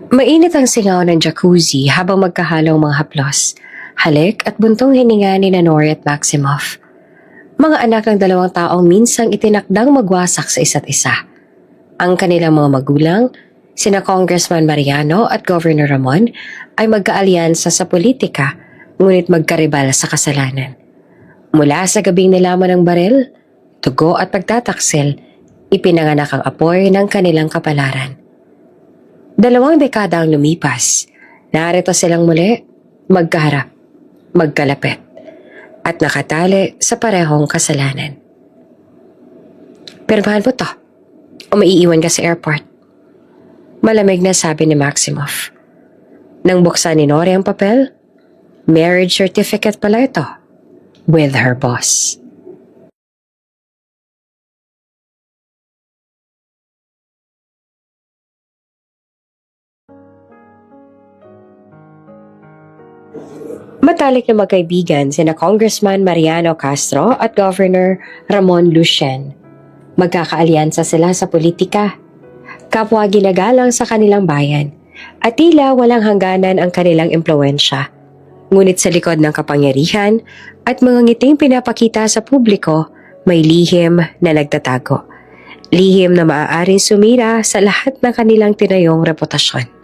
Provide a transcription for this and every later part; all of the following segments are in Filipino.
Mainit ang singaw ng jacuzzi habang magkahalong mga haplos, halik at buntong hininga ni Nori at Maximoff. Mga anak ng dalawang taong minsang itinakdang magwasak sa isa't isa. Ang kanilang mga magulang, sina Congressman Mariano at Governor Ramon, ay magkaalyansa sa politika, ngunit magkaribal sa kasalanan. Mula sa gabing nilaman ng baril, tugo at pagtataksil, ipinanganak ang apoy ng kanilang kapalaran. 2 dekada ang lumipas, narito silang muli, magkaharap, magkalapit, at nakatali sa parehong kasalanan. Pirmahan mo to, o maiiwan ka sa airport. Malamig na sabi ni Maximoff. Nang buksan ni Nori ang papel, marriage certificate pala ito, with her boss. Matalik na magkaibigan sina Congressman Mariano Castro at Governor Ramon Lucien. Magkakaalyansa sila sa politika. Kapwa ginagalang sa kanilang bayan at tila walang hangganan ang kanilang impluwensya. Ngunit sa likod ng kapangyarihan at mga ngiting pinapakita sa publiko, may lihim na nagtatago. Lihim na maaaring sumira sa lahat ng kanilang tinayong reputasyon.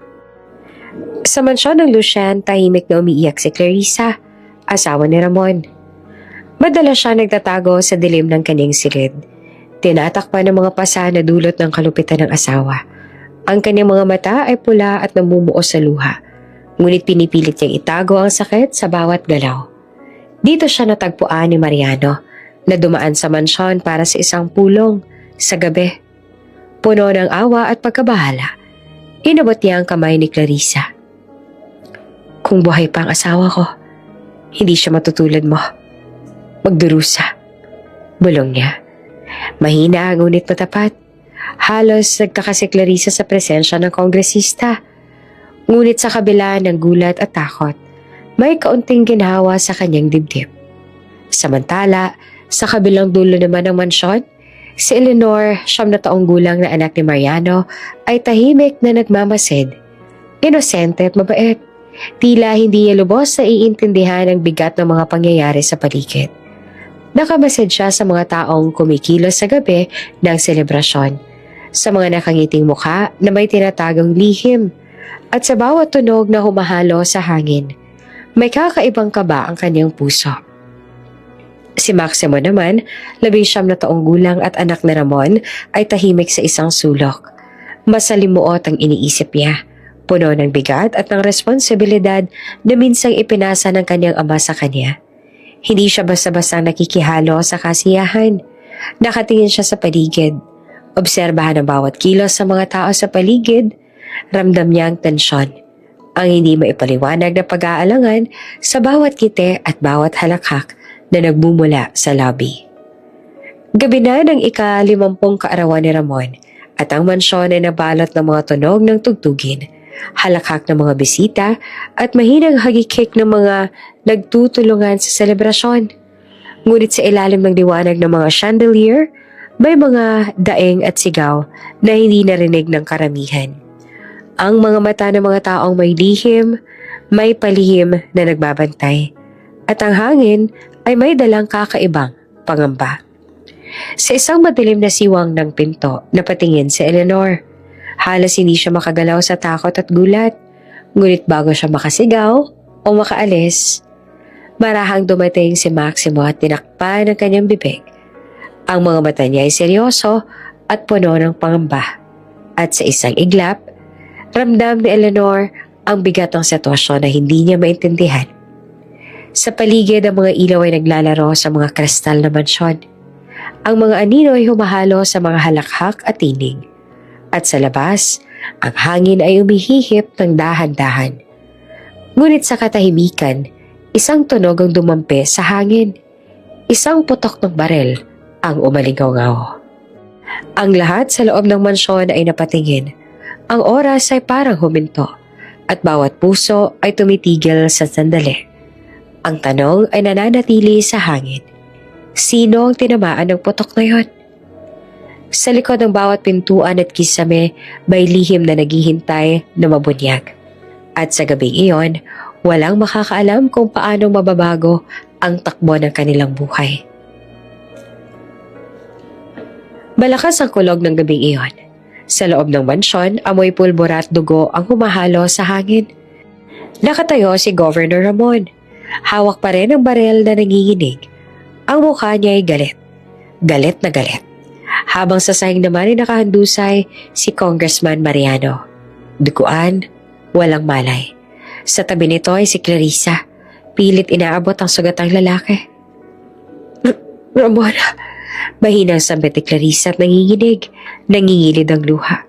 Sa mansyon ng Lucien, tahimik na umiiyak si Clarissa, asawa ni Ramon. Madalas siya nagtatago sa dilim ng kanyang silid. Tinatakpan ng mga pasa na dulot ng kalupitan ng asawa. Ang kanyang mga mata ay pula at namumuo sa luha. Ngunit pinipilit niyang itago ang sakit sa bawat galaw. Dito siya natagpuan ni Mariano na dumaan sa mansyon para sa isang pulong sa gabi. Puno ng awa at pagkabahala, inabot niya ang kamay ni Clarissa. Kung buhay pa ang asawa ko, hindi siya matutulad mo. Magdurusa. Bulong niya. Mahina ngunit matapat. Halos nagtaka si Clarissa sa presensya ng kongresista. Ngunit sa kabila ng gulat at takot, may kaunting ginhawa sa kanyang dibdib. Samantala, sa kabilang dulo naman ng mansyon, si Eleanor, 9 taong gulang na anak ni Mariano, ay tahimik na nagmamasid. Inosente at mabait. Tila hindi niya lubos na iintindihan ang bigat ng mga pangyayari sa paligid. Nakamasid siya sa mga taong kumikilos sa gabi ng selebrasyon, sa mga nakangiting mukha na may tinatagong lihim, at sa bawat tunog na humahalo sa hangin. May kakaibang kaba ang kanyang puso. Si Maximo naman, 19 na taong gulang at anak ni Ramon, ay tahimik sa isang sulok. Masalimuot ang iniisip niya. Puno ng bigat at ng responsibilidad na minsang ipinasa ng kanyang ama sa kanya. Hindi siya basta-basta nakikihalo sa kasiyahan. Nakatingin siya sa paligid. Obserbahan ang bawat kilos sa mga tao sa paligid. Ramdam niya ang tensyon. Ang hindi maipaliwanag na pag-aalangan sa bawat kite at bawat halakhak na nagmumula sa lobby. Gabi na ng ika-50 kaarawan ni Ramon at ang mansyon ay nabalot ng mga tunog ng tugtugin, halakhak ng mga bisita at mahinang hagikik ng mga nagtutulungan sa selebrasyon. Ngunit sa ilalim ng liwanag ng mga chandelier, may mga daing at sigaw na hindi narinig ng karamihan. Ang mga mata ng mga taong may lihim, may palihim na nagbabantay, at ang hangin ay may dalang kakaibang pangamba. Sa isang madilim na siwang ng pinto, napatingin si Eleanor. Halos hindi siya makagalaw sa takot at gulat. Ngunit bago siya makasigaw o makaalis, marahang dumating si Maximo at tinakpan ng kanyang bibig. Ang mga mata niya ay seryoso at puno ng pangamba. At sa isang iglap, ramdam ni Eleanor ang bigat ng sitwasyon na hindi niya maintindihan. Sa paligid, ang mga ilaw ay naglalaro sa mga kristal na mansyon. Ang mga anino ay humahalo sa mga halakhak at tinig. At sa labas, ang hangin ay umihihip ng dahan-dahan. Ngunit sa katahimikan, isang tunog ang dumampi sa hangin. Isang putok ng baril ang umalingaw-ngaw. Ang lahat sa loob ng mansyon ay napatingin. Ang oras ay parang huminto at bawat puso ay tumitigil sa sandali. Ang tanong ay nananatili sa hangin. Sino ang tinamaan ng putok na yon? Sa likod ng bawat pintuan at kisame, may lihim na naghihintay na mabunyag. At sa gabing iyon, walang makakaalam kung paano mababago ang takbo ng kanilang buhay. Malakas ang kulog ng gabing iyon. Sa loob ng mansyon, amoy pulbura at dugo ang humahalo sa hangin. Nakatayo si Governor Ramon. Hawak pa rin ang barel na nanginginig. Ang mukha niya ay galit. Galit na galit. Habang sa sahig naman ay nakahandusay si Congressman Mariano. Duguan, walang malay. Sa tabi nito ay si Clarissa. Pilit inaabot ang sugatang lalaki. Ramon, mahinang sambit ni Clarissa at nanginginig. Nangingilid ang luha.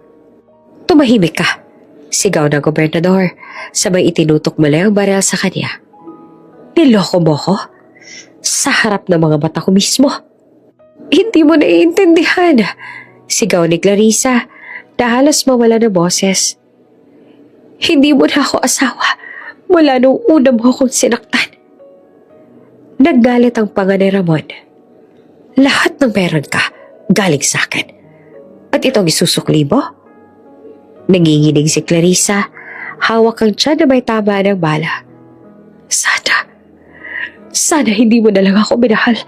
Tumahimik ka, sigaw ng gobernador. Sabay itinutok muli ang barel sa kanya. Niloko mo ko? Sa harap ng mga mata ko mismo. Hindi mo naiintindihan, sigaw ni Clarissa na halos mawala ng boses. Hindi mo na ako asawa mula nung una mo akong sinaktan. Naggalit ang panga ni Ramon. Lahat ng meron ka, galing sa akin. At itong isusukli mo? Nanginginig si Clarissa, hawak ang tiyan na may tama ng bala. Sana hindi mo na lang ako minahal.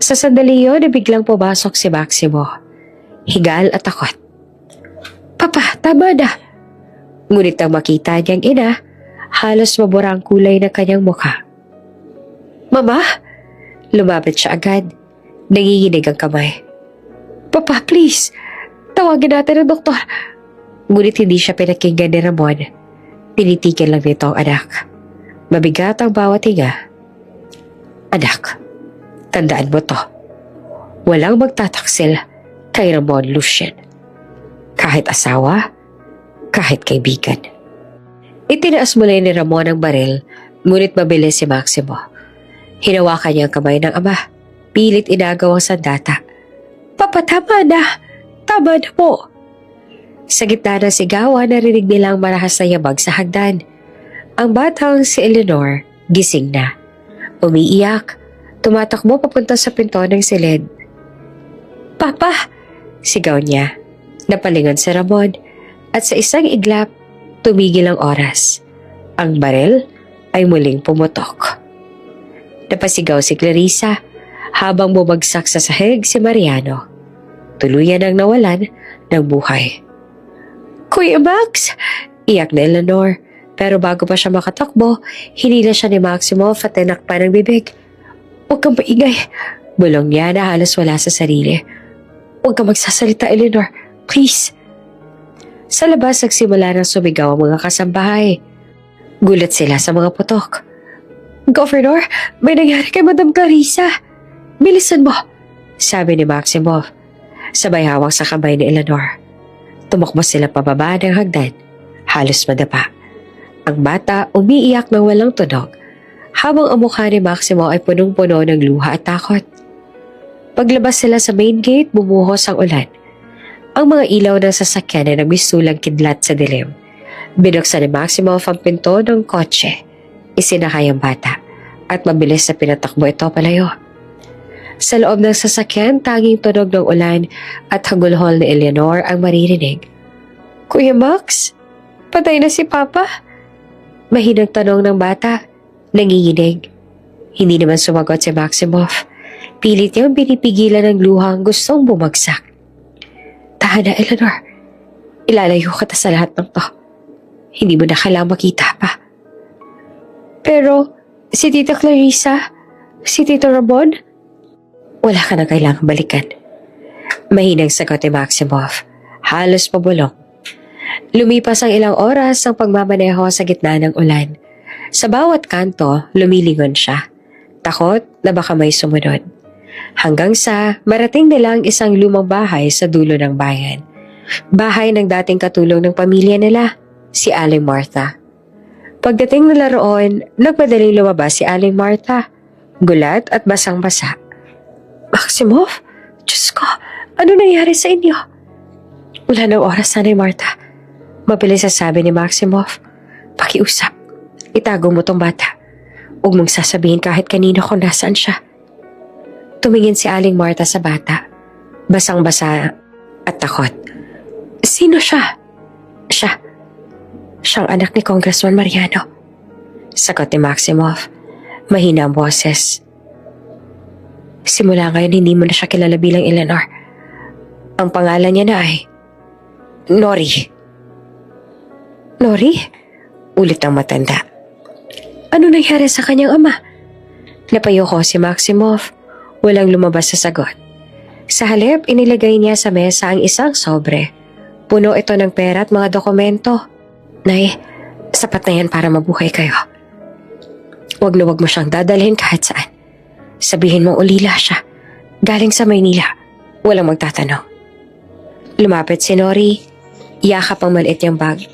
Sa sandali yun, biglang pumasok si Maximo. Higal at takot. Papa, tama na. Ngunit ang makita niyang ina, halos mabura ang kulay ng kanyang mukha. Mama? Lumapit siya agad. Nanginginig ang kamay. Papa, please. Tawagin natin ang doktor. Ngunit hindi siya pinakinggan ni Ramon. Tinitigil lang nito ang anak. Mabigat ang bawat hinga. Anak, tandaan mo to. Walang magtataksil kay Ramon Lucien. Kahit asawa, kahit kaibigan. Itinaas muli ni Ramon ang baril, ngunit mabilis si Maximo. Hinawakan niya ang kamay ng ama. Pilit inagaw ang sandata. Papa, tama na. Tama na po. Sa gitna ng sigawan, narinig nilang marahas na yabag sa hagdan. Ang batang si Eleanor, gising na. Umiiyak, tumatakbo papunta sa pinto ng silid. Papa! Sigaw niya. Napalingon si Ramon at sa isang iglap, tumigil ang oras. Ang baril ay muling pumutok. Napasigaw si Clarissa habang bumagsak sa sahig si Mariano. Tuluyan ang nawalan ng buhay. Kuya Max! Iyak na Eleanor. Pero bago pa siya makatakbo, hinila siya ni Maximo at tinakpan ng bibig. Huwag kang maingay. Bulong niya na halos wala sa sarili. Huwag kang magsasalita, Eleanor. Please. Sa labas, nagsimula ng sumigaw ang mga kasambahay. Gulat sila sa mga putok. Governor, may nangyari kay Madam Clarissa. Bilisan mo, sabi ni Maximo. Sabay hawak sa kamay ni Eleanor. Tumakbo sila pababa ng hagdan. Halos madapa. Ang bata umiiyak ng walang tunog, habang ang mukha ni Maximo ay punong-puno ng luha at takot. Paglabas sila sa main gate, bumuhos ang ulan. Ang mga ilaw ng sasakyan ay nagmisulang kidlat sa dilim. Binuksan ni Maximo ang pinto ng kotse. Isinakay ang bata at mabilis na pinatakbo ito palayo. Sa loob ng sasakyan, tanging tunog ng ulan at hagulhol ni Eleanor ang maririnig. Kuya Max, patay na si Papa? Mahinang tanong ng bata. Nanginginig. Hindi naman sumagot si Maximoff. Pilit niyang pinipigilan ng luhang gustong bumagsak. Tahan na, Eleanor. Ilalayo ka sa lahat ng to. Hindi mo na kailangang makita pa. Pero, si Tita Clarissa, si Tito Ramon, wala ka na kailangang balikan. Mahinang sagot ni Maximoff. Halos pabulong. Lumipas ang ilang oras ang pagmamaneho sa gitna ng ulan. Sa bawat kanto, lumilingon siya. Takot na baka may sumunod. Hanggang sa marating nilang isang lumang bahay sa dulo ng bayan. Bahay ng dating katulong ng pamilya nila, si Aling Martha. Pagdating nila roon, nagmadaling lumabas si Aling Martha. Gulat at basang-basa. Maximoff, Diyos ko, ano nangyari sa inyo? Wala ng oras, Nanay Martha. Mabilis sabi ni Maximoff. Pakiusap. Itago mo tong bata. Huwag mong sasabihin kahit kanino kung nasaan siya. Tumingin si Aling Martha sa bata. basang-basa at takot. Sino siya? Siyang anak ni Congressman Mariano. Sagot ni Maximoff. Mahina ang boses. Simula ngayon hindi mo na siya kilala bilang Eleanor. Ang pangalan niya na ay Nori. Nori? Ulit ang matanda. Ano nangyari sa kanyang ama? Napayoko si Maximoff. Walang lumabas sa sagot. Sa halip, inilagay niya sa mesa ang isang sobre. Puno ito ng pera at mga dokumento. Nay, sapat na yan para mabuhay kayo. Huwag na huwag mo siyang dadalhin kahit saan. Sabihin mong ulila siya. Galing sa Maynila. Walang magtatanong. Lumapit si Nori. Yakap ang maliit niyang bag.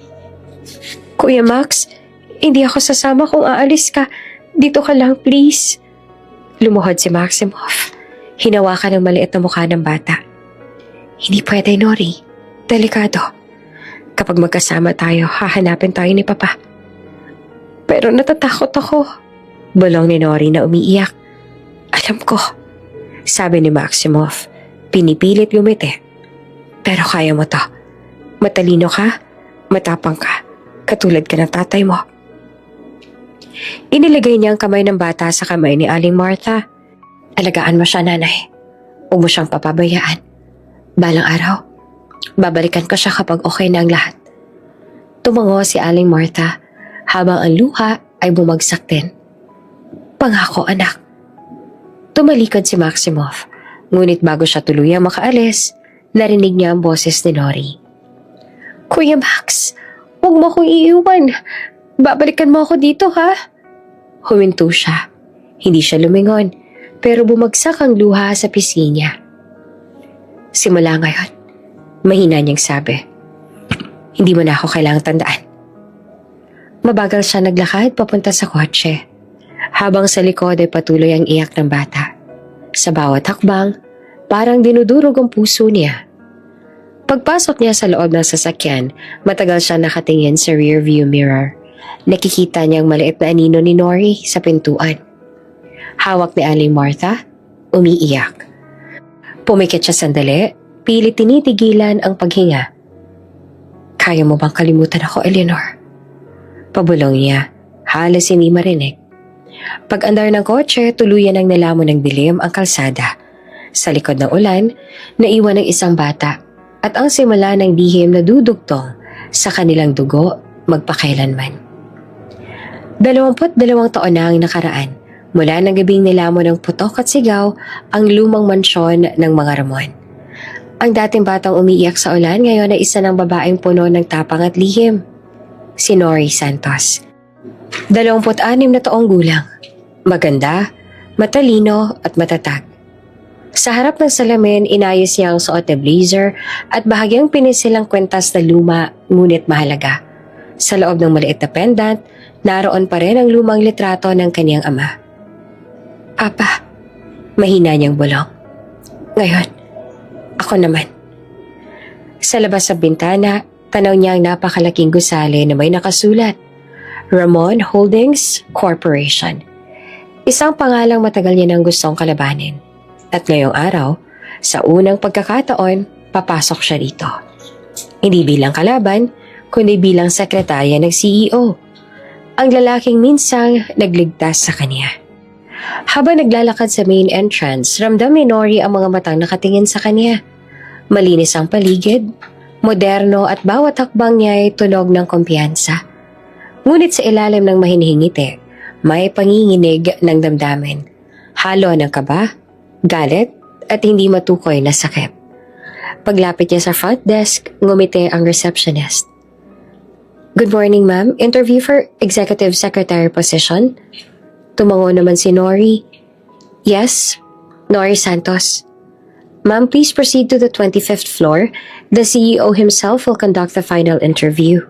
Kuya Max, hindi ako sasama kung aalis ka. Dito ka lang, please. Lumuhod si Maximoff. Hinawakan ang maliit na mukha ng bata. Hindi pwede, Nori. Delikado. Kapag magkasama tayo, hahanapin tayo ni Papa. Pero natatakot ako. Bulong ni Nori na umiiyak. Alam ko, sabi ni Maximoff. Pinipilit gumiti. Pero kaya mo to. Matalino ka, matapang ka, katulad ka ng tatay mo. Inilagay niya ang kamay ng bata sa kamay ni Aling Martha. Alagaan mo siya, nanay. Huwag mo siyang papabayaan. Balang araw, babalikan ko siya kapag okay na ang lahat. Tumango si Aling Martha habang ang luha ay bumagsak din. Pangako, anak. Tumalikod si Maximoff, ngunit bago siya tuluyang makaalis, narinig niya ang boses ni Nori. Kuya Max, huwag mo akong iiwan. Babalikan mo ako dito, ha? Huminto siya. Hindi siya lumingon, pero bumagsak ang luha sa pisngi niya. Simula ngayon, mahina niyang sabi. Hindi mo na ako kailangang tandaan. Mabagal siya naglakad papunta sa kotse. Habang sa likod ay patuloy ang iyak ng bata. Sa bawat hakbang, parang dinudurog ang puso niya. Pagpasok niya sa loob ng sasakyan, matagal siya nakatingin sa rearview mirror. Nakikita niyang maliit na anino ni Nori sa pintuan. Hawak ni Aling Martha, umiiyak. Pumikit siya sandali, pilit tinitigilan ang paghinga. Kaya mo bang kalimutan ako, Eleanor? Pabulong niya, halos hindi marinig. Pag-andar ng kotse, tuluyan ang nalamon ng dilim ang kalsada. Sa likod ng ulan, naiwan ang isang bata at ang simula ng lihim na dudugtong sa kanilang dugo magpakailanman. 22 taon na ang nakaraan mula ng gabing nilamon ng putok at sigaw ang lumang mansyon ng mga Ramon. Ang dating batang umiiyak sa ulan ngayon ay isa ng babaeng puno ng tapang at lihim. Si Nori Santos. 26 na taong gulang. Maganda, matalino at matatag. Sa harap ng salamin, inayos niya ang suot na blazer at bahagyang pinisilang kwentas na luma ngunit mahalaga. Sa loob ng maliit na pendant, naroon pa rin ang lumang litrato ng kaniyang ama. Papa, mahina niyang bulong. Ngayon, ako naman. Sa labas sa bintana, tanaw niya ang napakalaking gusali na may nakasulat, Ramon Holdings Corporation. Isang pangalang matagal niya nang gustong kalabanin. At ngayong araw, sa unang pagkakataon, papasok siya dito. Hindi bilang kalaban, kundi bilang sekretarya ng CEO. Ang lalaking minsang nagligtas sa kanya. Habang naglalakad sa main entrance, ramdam ni Nori ang mga matang nakatingin sa kanya. Malinis ang paligid, moderno at bawat hakbang niya ay tunog ng kumpiyansa. Ngunit sa ilalim ng mahinihingiti, may panginginig ng damdamin. Halo ng kaba, galit at hindi matukoy na sakit. Paglapit niya sa front desk, ngumiti ang receptionist. Good morning, ma'am. Interview for executive secretary position? Tumango naman si Nori. Yes, Nori Santos. Ma'am, please proceed to the 25th floor. The CEO himself will conduct the final interview.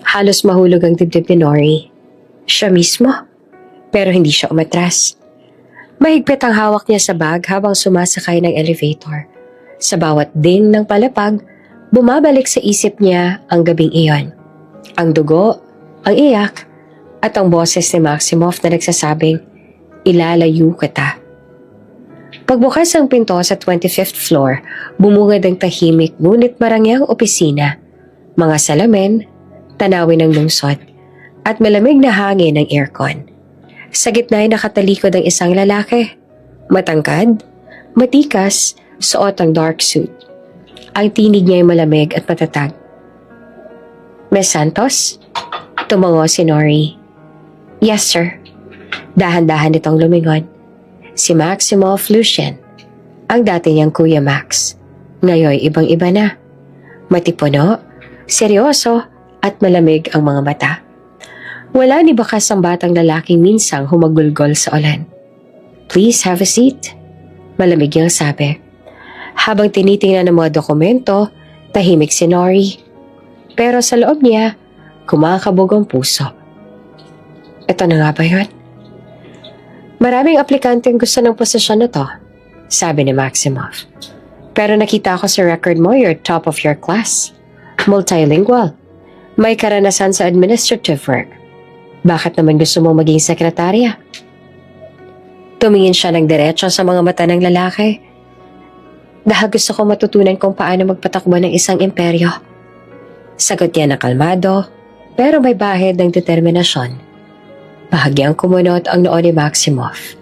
Halos mahulog ang dibdib ni Nori. Siya mismo. Pero hindi siya umatras. Mahigpit ang hawak niya sa bag habang sumasakay ng elevator. Sa bawat ding ng palapag, bumabalik sa isip niya ang gabing iyon. Ang dugo, ang iyak, at ang boses ni Maximoff na nagsasabing, ilalayo kita. Pagbukas ang pinto sa 25th floor, bumungad ang tahimik ngunit marangyang opisina. Mga salamin, tanawin ng lungsod, at malamig na hangin ng aircon. Sa gitna ay nakatalikod ang isang lalaki. Matangkad, matikas, suot ang dark suit. Ang tinig niya ay malamig at matatag. Miss Santos? Tumango si Nori. Yes, sir. Dahan-dahan itong lumingon. Si Maximoff Lucien, ang dati niyang Kuya Max. Ngayon ibang-iba na. Matipuno, seryoso, at malamig ang mga mata. Wala ni bakas ang batang lalaking minsang humagulgol sa ulan. Please have a seat. Malamig niyang sabi. Habang tinitingnan ng mga dokumento, tahimik si Nori. Pero sa loob niya, kumakabog ang puso. Ito na nga ba yun? Maraming aplikanteng gusto ng posisyon na to, sabi ni Maximoff. Pero nakita ko sa record mo you're top of your class. Multilingual. May karanasan sa administrative work. Bakit naman gusto mo maging sekretarya? Tumingin siya ng diretso sa mga mata ng lalaki. Dahil gusto ko matutunan kung paano magpatakbo ng isang imperyo. Sagot niya na kalmado, pero may bahid ng determinasyon. Bahagyang kumunot ang noo ni Maximoff.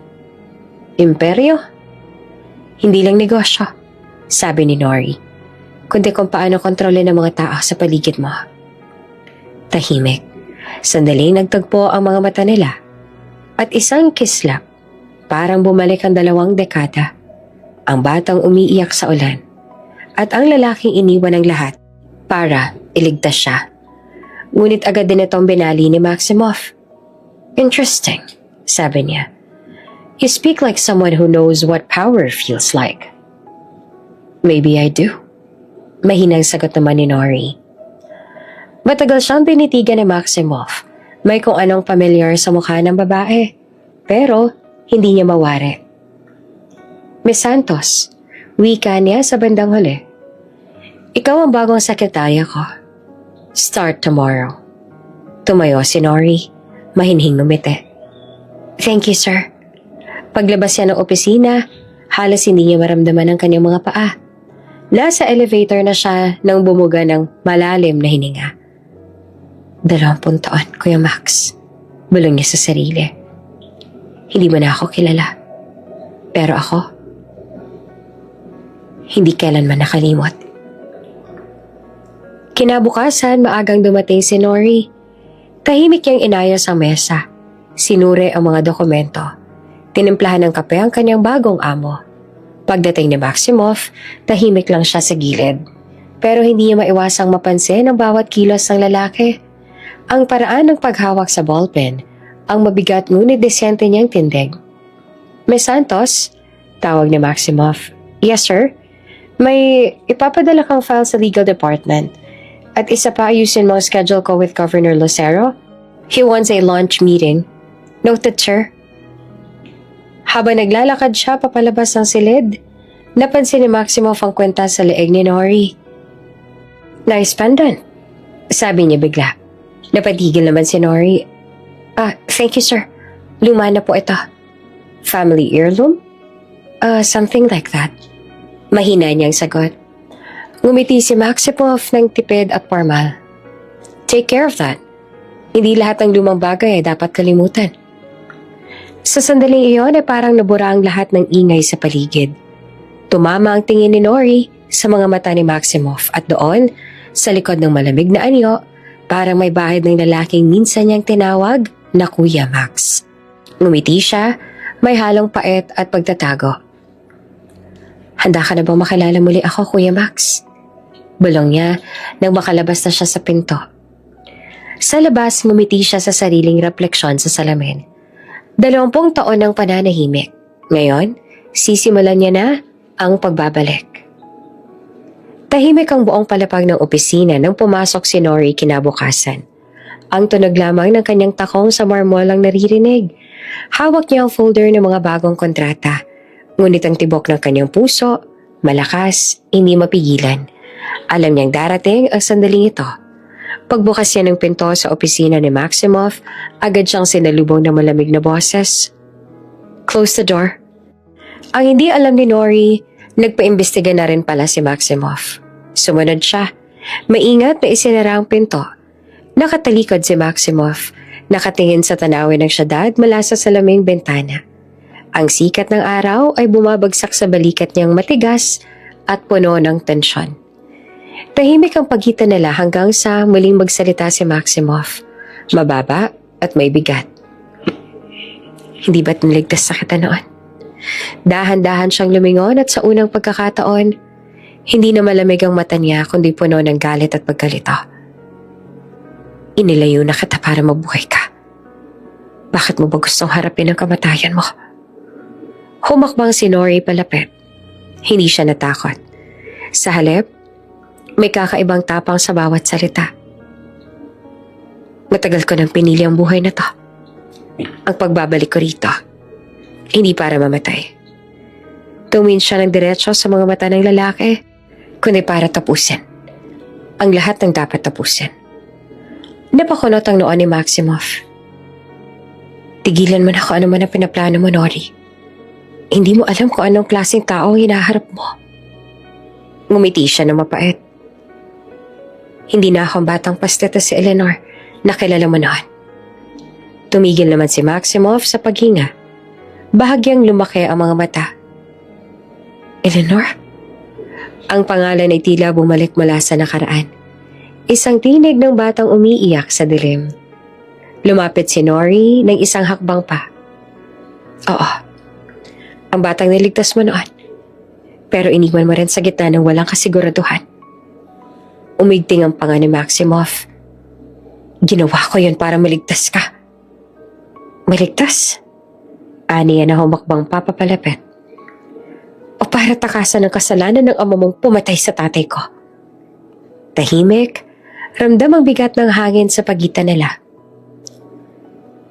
Imperyo? Hindi lang negosyo, sabi ni Nori, kundi kung paano kontrolin ng mga tao sa paligid mo. Tahimik. Sandaling nagtagpo ang mga mata nila at isang kislap, parang bumalik ang 2 dekada. Ang batang umiiyak sa ulan at ang lalaking iniwan ng lahat para iligtas siya. Ngunit agad din itong binali ni Maximoff. Interesting, sabi niya. You speak like someone who knows what power feels like. Maybe I do. Mahinang sagot naman ni Nori. Matagal siyang tinitigan ni Maximoff. May kung anong familiar sa mukha ng babae. Pero hindi niya mawari. Miss Santos, wika niya sa bandang huli. Ikaw ang bagong sekretarya ko. Start tomorrow. Tumayo si Nori. Mahinhing ngumiti. Thank you, sir. Paglabas niya ng opisina, halos hindi niya maramdaman ang kanyang mga paa. Nasa elevator na siya nang bumuga ng malalim na hininga. 20 taon, Kuya Max. Bulong niya sa sarili. Hindi mo na ako kilala. Pero ako, hindi kailanman nakalimot. Kinabukasan, maagang dumating si Nori. Tahimik niyang inayos ang mesa. Sinure ang mga dokumento. Tinimplahan ng kape ang kanyang bagong amo. Pagdating ni Maximoff, tahimik lang siya sa gilid. Pero hindi niya maiwasang mapansin ang bawat kilos ng lalaki. Ang paraan ng paghawak sa ballpen, ang mabigat ngunit desyente niyang tindig. Miss Santos, tawag ni Maximoff. Yes, sir. May ipapadala kang file sa legal department. At isa pa ayusin mo ang schedule ko with Governor Lucero. He wants a lunch meeting. Noted, sir. Habang naglalakad siya papalabas ng silid, napansin ni Maximoff ang kwenta sa leeg ni Nori. Nice pendant, sabi niya bigla. Napatigil naman si Nori. Thank you, sir. Luma na po ito. Family heirloom? Something like that. Mahina niyang sagot. Ngumiti si Maximoff ng tipid at formal. Take care of that. Hindi lahat ng lumang bagay ay dapat kalimutan. Sa sandaling iyon ay parang nabura ang lahat ng ingay sa paligid. Tumama ang tingin ni Nori sa mga mata ni Maximoff at doon, sa likod ng malamig na anyo, parang may bahid ng lalaking minsan niyang tinawag na Kuya Max. Ngumiti siya, may halong pait at pagtatago. Handa ka na bang makilala muli ako, Kuya Max? Bulong niya nang makalabas na siya sa pinto. Sa labas, ngumiti siya sa sariling refleksyon sa salamin. 20 taon ng pananahimik. Ngayon, sisimulan niya na ang pagbabalik. Tahimik ang buong palapag ng opisina nang pumasok si Nori kinabukasan. Ang tunog lamang ng kanyang takong sa marmol ang naririnig. Hawak niya ang folder ng mga bagong kontrata. Ngunit ang tibok ng kanyang puso, malakas, hindi mapigilan. Alam niyang darating ang sandaling ito. Pagbukas niya ng pinto sa opisina ni Maximoff, agad siyang sinalubong ng malamig na boses. Close the door. Ang hindi alam ni Nori, nagpaimbestiga na rin pala si Maximoff. Sumunod siya. Maingat na isinara ang pinto. Nakatalikod si Maximoff, nakatingin sa tanawin ng syudad mula sa salaming bentana. Ang sikat ng araw ay bumabagsak sa balikat niyang matigas at puno ng tensyon. Tahimik ang pagitan nila hanggang sa muling magsalita si Maximoff. Mababa at may bigat. Hindi ba't niligtas sa kita noon? Dahan-dahan siyang lumingon at sa unang pagkakataon, hindi na malamig ang mata niya kundi puno ng galit at pagkalito. Inilayo na kita para mabuhay ka. Bakit mo ba gustong harapin ang kamatayan mo? Humakbang si Nori palapit. Hindi siya natakot. Sa halip, may kakaibang tapang sa bawat salita. Matagal ko nang pinili ang buhay na to. Ang pagbabalik ko rito, hindi para mamatay. Tumingin siya ng diretso sa mga mata ng lalaki, kundi para tapusin ang lahat ng dapat tapusin. Napakunot ang noon ni Maximoff. Tigilan mo na kung ano man ang pinaplano mo, Nori. Hindi mo alam kung anong klaseng tao ang hinaharap mo. Ngumiti siya na mapait. Hindi na akong batang pasteta si Eleanor na kilala mo noon. Tumigil naman si Maximoff sa paghinga. Bahagyang lumaki ang mga mata. Eleanor? Ang pangalan ay tila bumalik mula sa nakaraan. Isang tinig ng batang umiiyak sa dilim. Lumapit si Nori ng isang hakbang pa. Oo, ang batang niligtas mo noon. Pero iniwan mo rin sa gitna ng walang kasiguraduhan. Umigting ang panga ni Maximoff. Ginawa ko yun para maligtas ka. Maligtas? Aniya na humakbang papapalapit. O para takasan ang kasalanan ng ama mong pumatay sa tatay ko. Tahimik, ramdam ang bigat ng hangin sa pagitan nila.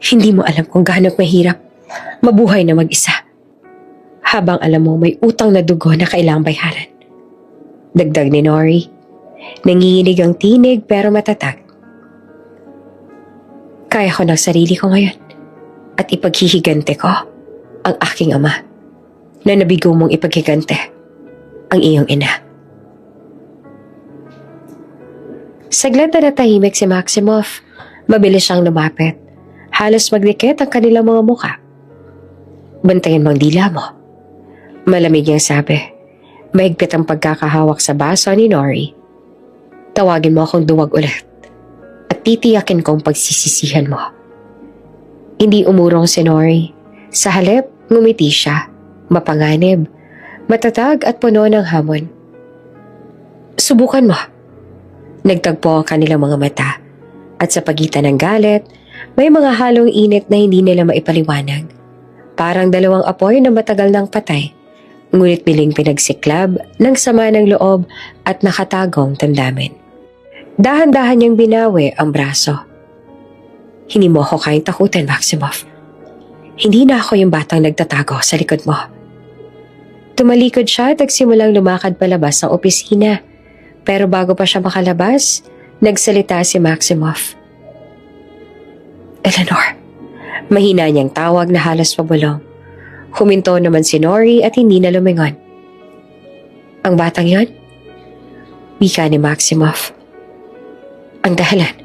Hindi mo alam kung gaano mahirap mabuhay na mag-isa. Habang alam mo may utang na dugo na kailangang bayaran. Dagdag ni Nori. Nanginginig ang tinig pero matatag. Kaya ko ng sarili ko ngayon at ipaghihigante ko ang aking ama na nabigo mong ipaghigante ang iyong ina. Saglit na natahimik si Maximoff. Mabilis siyang lumapit. Halos magdikit ang kanilang mga muka. Bantayan mo ang dila mo. Malamig niyang sabi. Mahigpit ang pagkakahawak sa baso ni Nori. Tawagin mo akong duwag ulit at titiyakin kong pagsisisihan mo. Hindi umurong si Nori. Sa halip, ngumiti siya. Mapanganib, matatag at puno ng hamon. Subukan mo. Nagtagpo ang kanilang mga mata at sa pagitan ng galit, may mga halong init na hindi nila maipaliwanag. Parang dalawang apoy na matagal nang patay, ngunit piling pinagsiklab ng sama ng loob at nakatagong damdamin. Dahan-dahan niyang binawi ang braso. Hindi mo ako kayang takutin, Maximoff. Hindi na ako yung batang nagtatago sa likod mo. Tumalikod siya at nagsimulang lumakad palabas ng opisina. Pero bago pa siya makalabas, nagsalita si Maximoff. Eleanor, mahina niyang tawag na halos pabulong. Huminto naman si Nori at hindi na lumingon. Ang batang yon? Wika ni Maximoff. Ang dahilan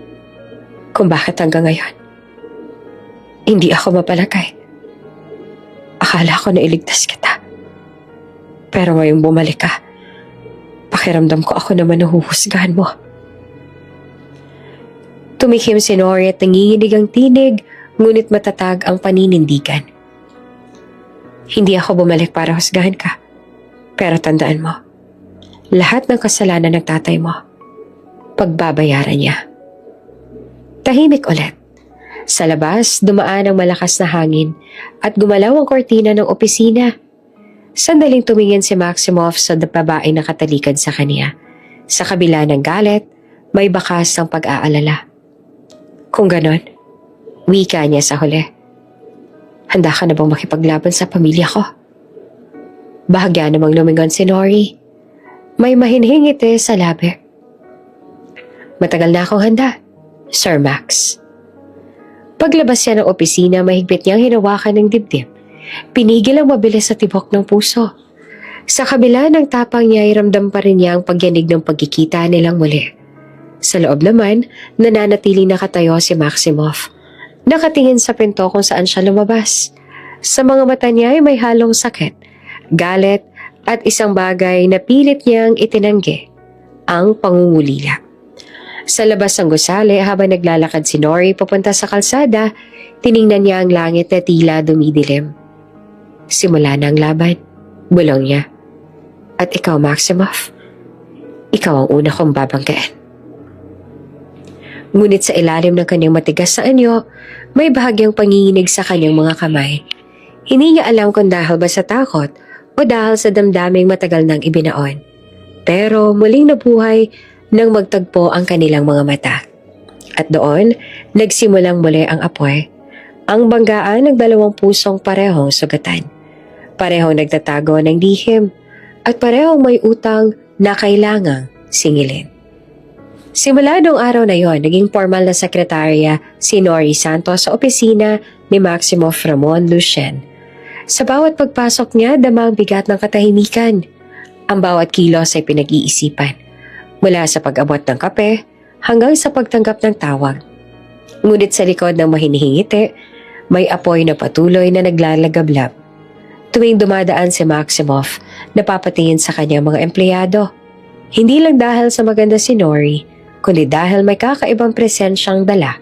kung bakit hanggang ngayon hindi ako mapalagay. Akala ko na iligtas kita. Pero ngayong bumalik ka, pakiramdam ko ako naman nahuhusgahan mo. Tumikim si Nori at nanginginig ang tinig, ngunit matatag ang paninindigan. Hindi ako bumalik para husgahan ka. Pero tandaan mo, lahat ng kasalanan ng tatay mo, pagbabayaran niya. Tahimik ulit. Sa labas, dumaan ang malakas na hangin at gumalaw ang kortina ng opisina. Sandaling tumingin si Maximoff sa babaeng nakatalikod sa kanya. Sa kabila ng galit, may bakas ng pag-aalala. Kung ganon, wika niya sa huli. Handa ka na bang makipaglaban sa pamilya ko? Bahagya namang lumingon si Nori. May mahinhing ngiti sa labi. Matagal na akong handa, Sir Max. Paglabas siya ng opisina, mahigpit niyang hinawakan ng dibdib Pinigil ang mabilis sa tibok ng puso. Sa kabila ng tapang niya ay ramdam pa rin niya ang pagyanig ng pagkikita nilang muli. Sa loob naman, nananatiling nakatayo si Maximoff. Nakatingin sa pinto kung saan siya lumabas. Sa mga mata niya ay may halong sakit, galit at isang bagay na pilit niyang itinanggi, ang pangungulila. Sa labas ng gusali habang naglalakad si Nori papunta sa kalsada, tiningnan niya ang langit na tila dumidilim. Simula na ang laban, bulong niya. At ikaw, Maximoff, ikaw ang una kong babanggaan. Ngunit sa ilalim ng kanyang matigas na anyo, may bahagyang panginginig sa kanyang mga kamay. Hindi niya alam kung dahil ba sa takot o dahil sa damdaming matagal nang ibinaon. Pero muling nabuhay nang magtagpo ang kanilang mga mata. At doon, nagsimulang muli ang apoy. Ang banggaan ng dalawang pusong parehong sugatan. Parehong nagtatago ng lihim at parehong may utang na kailangang singilin. Simula noong araw na yon, naging formal na sekretarya si Nori Santos sa opisina ni Maximoff Ramon Lucien. Sa bawat pagpasok niya, damang bigat ng katahimikan. Ang bawat kilos ay pinag-iisipan. Mula sa pag-abot ng kape hanggang sa pagtanggap ng tawag. Ngunit sa likod ng mahinihingiti, may apoy na patuloy na naglalagablab. Tuwing dumadaan si Maximoff, napapatingin sa kanya mga empleyado. Hindi lang dahil sa maganda si Nori, kundi dahil may kakaibang presensyang dala.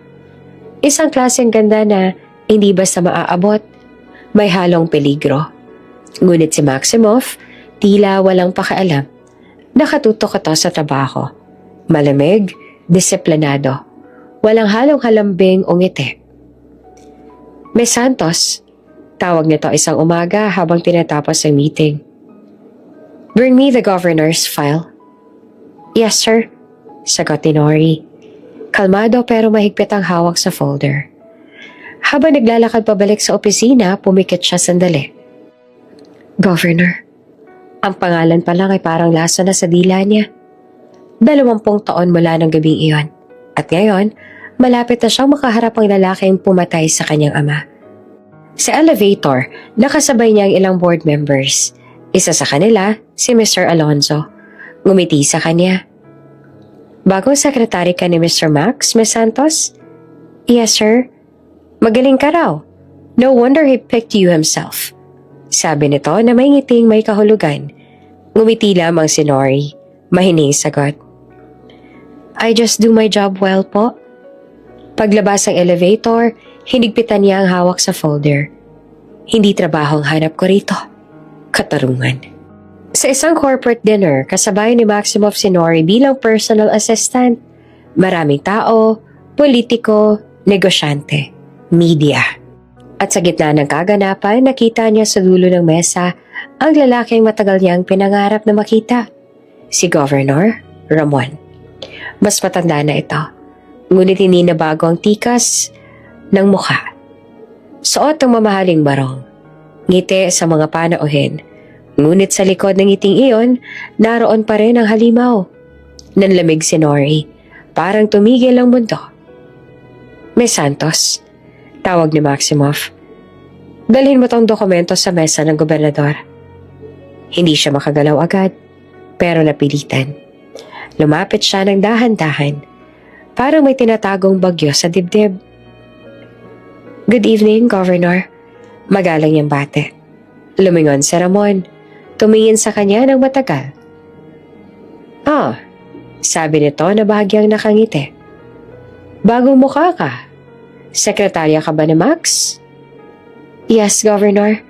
Isang klaseng ganda na hindi basta maaabot, may halong peligro. Ngunit si Maximoff, tila walang pakialam. Nakatutok ito sa trabaho. Malamig, disiplinado. Walang halong halambing o ngiti. Miss Santos, tawag nito isang umaga habang tinatapos ang meeting. Bring me the governor's file. Yes, sir. Sagot ni Nori. Kalmado pero mahigpit ang hawak sa folder. Habang naglalakad pabalik sa opisina, pumikit siya sandali. Governor. Ang pangalan pa lang ay parang laso na sa dila niya. 20 taon mula ng gabing iyon. At ngayon, malapit na siyang makaharap ang lalaking pumatay sa kanyang ama. Sa elevator, nakasabay niya ang ilang board members. Isa sa kanila, si Mr. Alonzo. Ngumiti sa kanya. Bagong sekretary ka ni Mr. Max, Miss Santos? Yes, sir. Magaling ka raw. No wonder he picked you himself. Sabi nito na may ngiting may kahulugan. Ngumiti lamang si Nori. Mahining sagot. I just do my job well po. Paglabas ng elevator, hinigpitan niya ang hawak sa folder. Hindi trabaho ang hanap ko rito. Katarungan. Sa isang corporate dinner, kasabay ni Maximoff si Nori bilang personal assistant. Maraming tao, politiko, negosyante, media. At sa gitna ng kaganapan, nakita niya sa dulo ng mesa ang lalaking matagal niyang pinangarap na makita. Si Governor Ramon. Mas matanda na ito. Ngunit hindi na bago ang tikas ng mukha. Suot ang mamahaling barong. Ngiti sa mga panauhin. Ngunit sa likod ng ngiting iyon, naroon pa rin ang halimaw. Nanlamig si Nori. Parang tumigil ang mundo. Miss Santos, tawag ni Maximoff. Dalhin mo tong dokumento sa mesa ng gobernador. Hindi siya makagalaw agad, pero napilitan. Lumapit siya ng dahan-dahan. Parang may tinatagong bagyo sa dibdib. Good evening, Governor. Magalang niyang bate. Lumingon si Ramon. Tumingin sa kanya ng matagal. Sabi nito na bahagyang nakangiti. Bagong mukha ka. Sekretarya ka ba ni Max? Yes, Governor.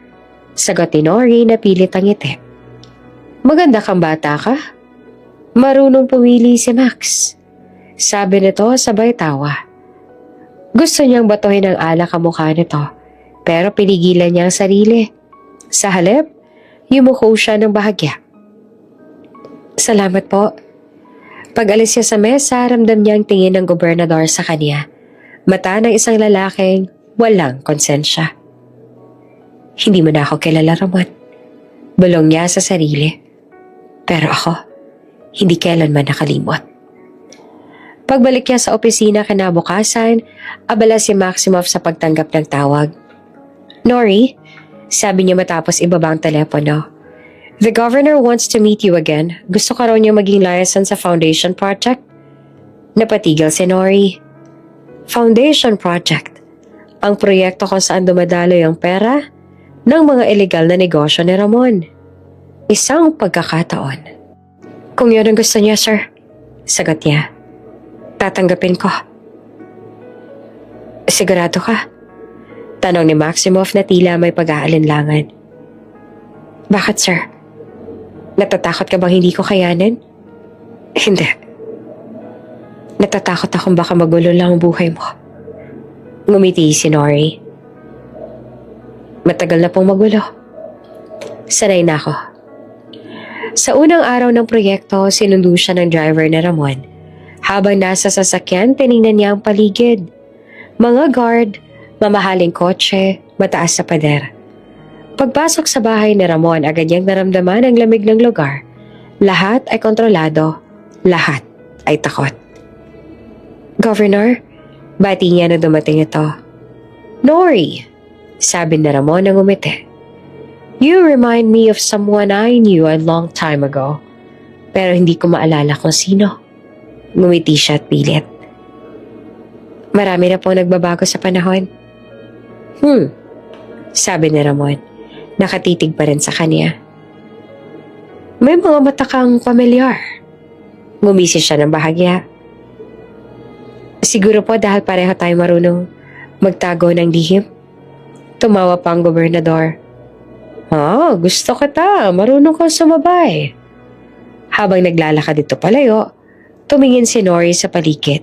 Sagot ni Nori na pilit ang ngiti. Maganda kang bata ka. Marunong pumili si Max. Sabi nito sabay tawa. Gusto niyang batuhin ang alak ang mukha nito, pero pinigilan niya ang sarili. Sa halip, yumuko siya ng bahagya. Salamat po. Pag-alis niya sa mesa, ramdam niya ang tingin ng gobernador sa kanya. Mata ng isang lalaking walang konsensya. Hindi mo na ako kilala, Ramon. Bulong niya sa sarili. Pero ako, hindi kailanman nakalimot. Pagbalik niya sa opisina kinabukasan, abala si Maximoff sa pagtanggap ng tawag. Nori, Sabi niya matapos ibaba ang telepono. The governor wants to meet you again. Gusto ka raw niya maging liaison sa foundation project? Napatigil si Nori. Foundation project. Ang proyekto kung saan dumadaloy ang pera ng mga illegal na negosyo ni Ramon. Isang pagkakataon. Kung yun ang gusto niya, sir, sagot niya. Tatanggapin ko. Sigurado ka? Tanong ni Maximoff na tila may pag-aalinlangan. Bakit, sir? Natatakot ka bang hindi ko kayanin? Hindi. Natatakot akong baka magulo lang ang buhay mo. Ngumiti si Nori. Matagal na pong magulo. Sanay na ako. Sa unang araw ng proyekto, sinundo siya ng driver na Ramon. Habang nasa sasakyan, tiningnan niya ang paligid. Mga guard, mamahaling kotse, mataas sa pader. Pagpasok sa bahay ni Ramon, agad niyang naramdaman ang lamig ng lugar. Lahat ay kontrolado, lahat ay takot. Governor, bati niya na dumating ito. Nori, sabi ni Ramon na ngumiti. You remind me of someone I knew a long time ago. Pero hindi ko maalala kung sino. Ngumiti siya at pilit. Marami na pong nagbabago sa panahon. Sabi ni Ramon. Nakatitig pa rin sa kanya. May mga mata kang pamilyar. Ngumisi siya ng bahagya. Siguro po dahil pareho tayo marunong magtago ng lihim. Tumawa pa ang gobernador. Gusto kita. Marunong kang sumabay. Habang naglalakad dito palayo, tumingin si Nori sa paligid.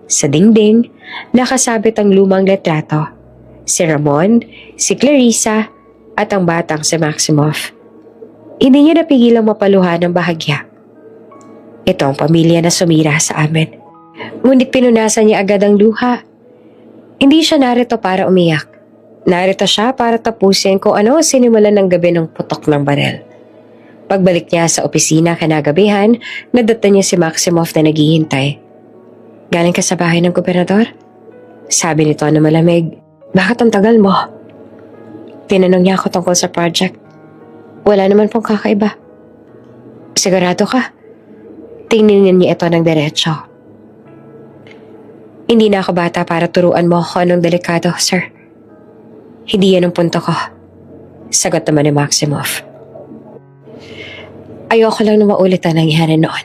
Sa dingding, nakasabit ang lumang letrato. Si Ramon, si Clarissa, at ang batang si Maximoff. Hindi niya napigilang mapaluhan ng bahagya. Ito ang pamilya na sumira sa amin. Ngunit pinunasan niya agad ang luha. Hindi siya narito para umiyak. Narito siya para tapusin kung ano ang sinimulan ng gabi ng putok ng barel. Pagbalik niya sa opisina kanagabihan, nadata niya si Maximoff na naghihintay. Galing ka sa bahay ng gobernador? Sabi nito na malamig. Bakit ang tagal mo? Tinanong niya ako tungkol sa project. Wala naman pong kakaiba. Sigurado ka? Tingnan niya ito ng diretso. Hindi na ako bata para turuan mo kung anong delikado, sir. Hindi yan ang punto ko. Sagot naman ni Maximoff. Ayoko lang na maulit ang nangyari noon.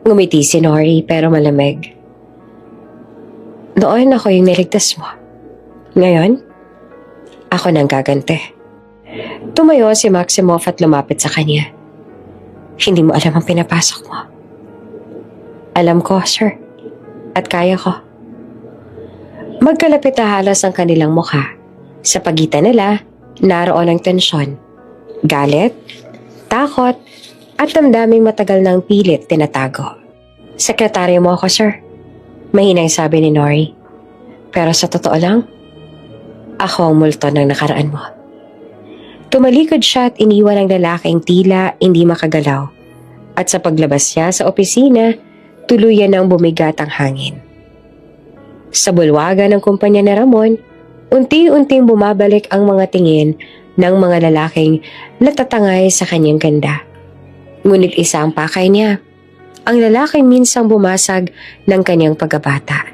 Ngumiti si Nori pero malamig. Noon ako yung niligtas mo. Ngayon, ako nang gaganti. Tumayo si Maximoff at lumapit sa kanya. Hindi mo alam ang pinapasok mo. Alam ko, sir. At kaya ko. Magkalapit na halos ang kanilang mukha. Sa pagitan nila, naroon ang tensyon. Galit, takot, at damdaming matagal ng pilit tinatago. Sekretaryo mo ako, sir. Mahinang sabi ni Nori. Pero sa totoo lang, ako ang multo ng nakaraan mo. Tumalikod siya at iniwan ang lalaking tila hindi makagalaw. At sa paglabas niya sa opisina, tuluyan nang bumigat ang hangin. Sa bulwagan ng kumpanya ni Ramon, unti-unting bumabalik ang mga tingin ng mga lalaking natatangay sa kanyang ganda. Ngunit isa ang pakay niya, ang lalaking minsang bumasag ng kanyang pagkabata.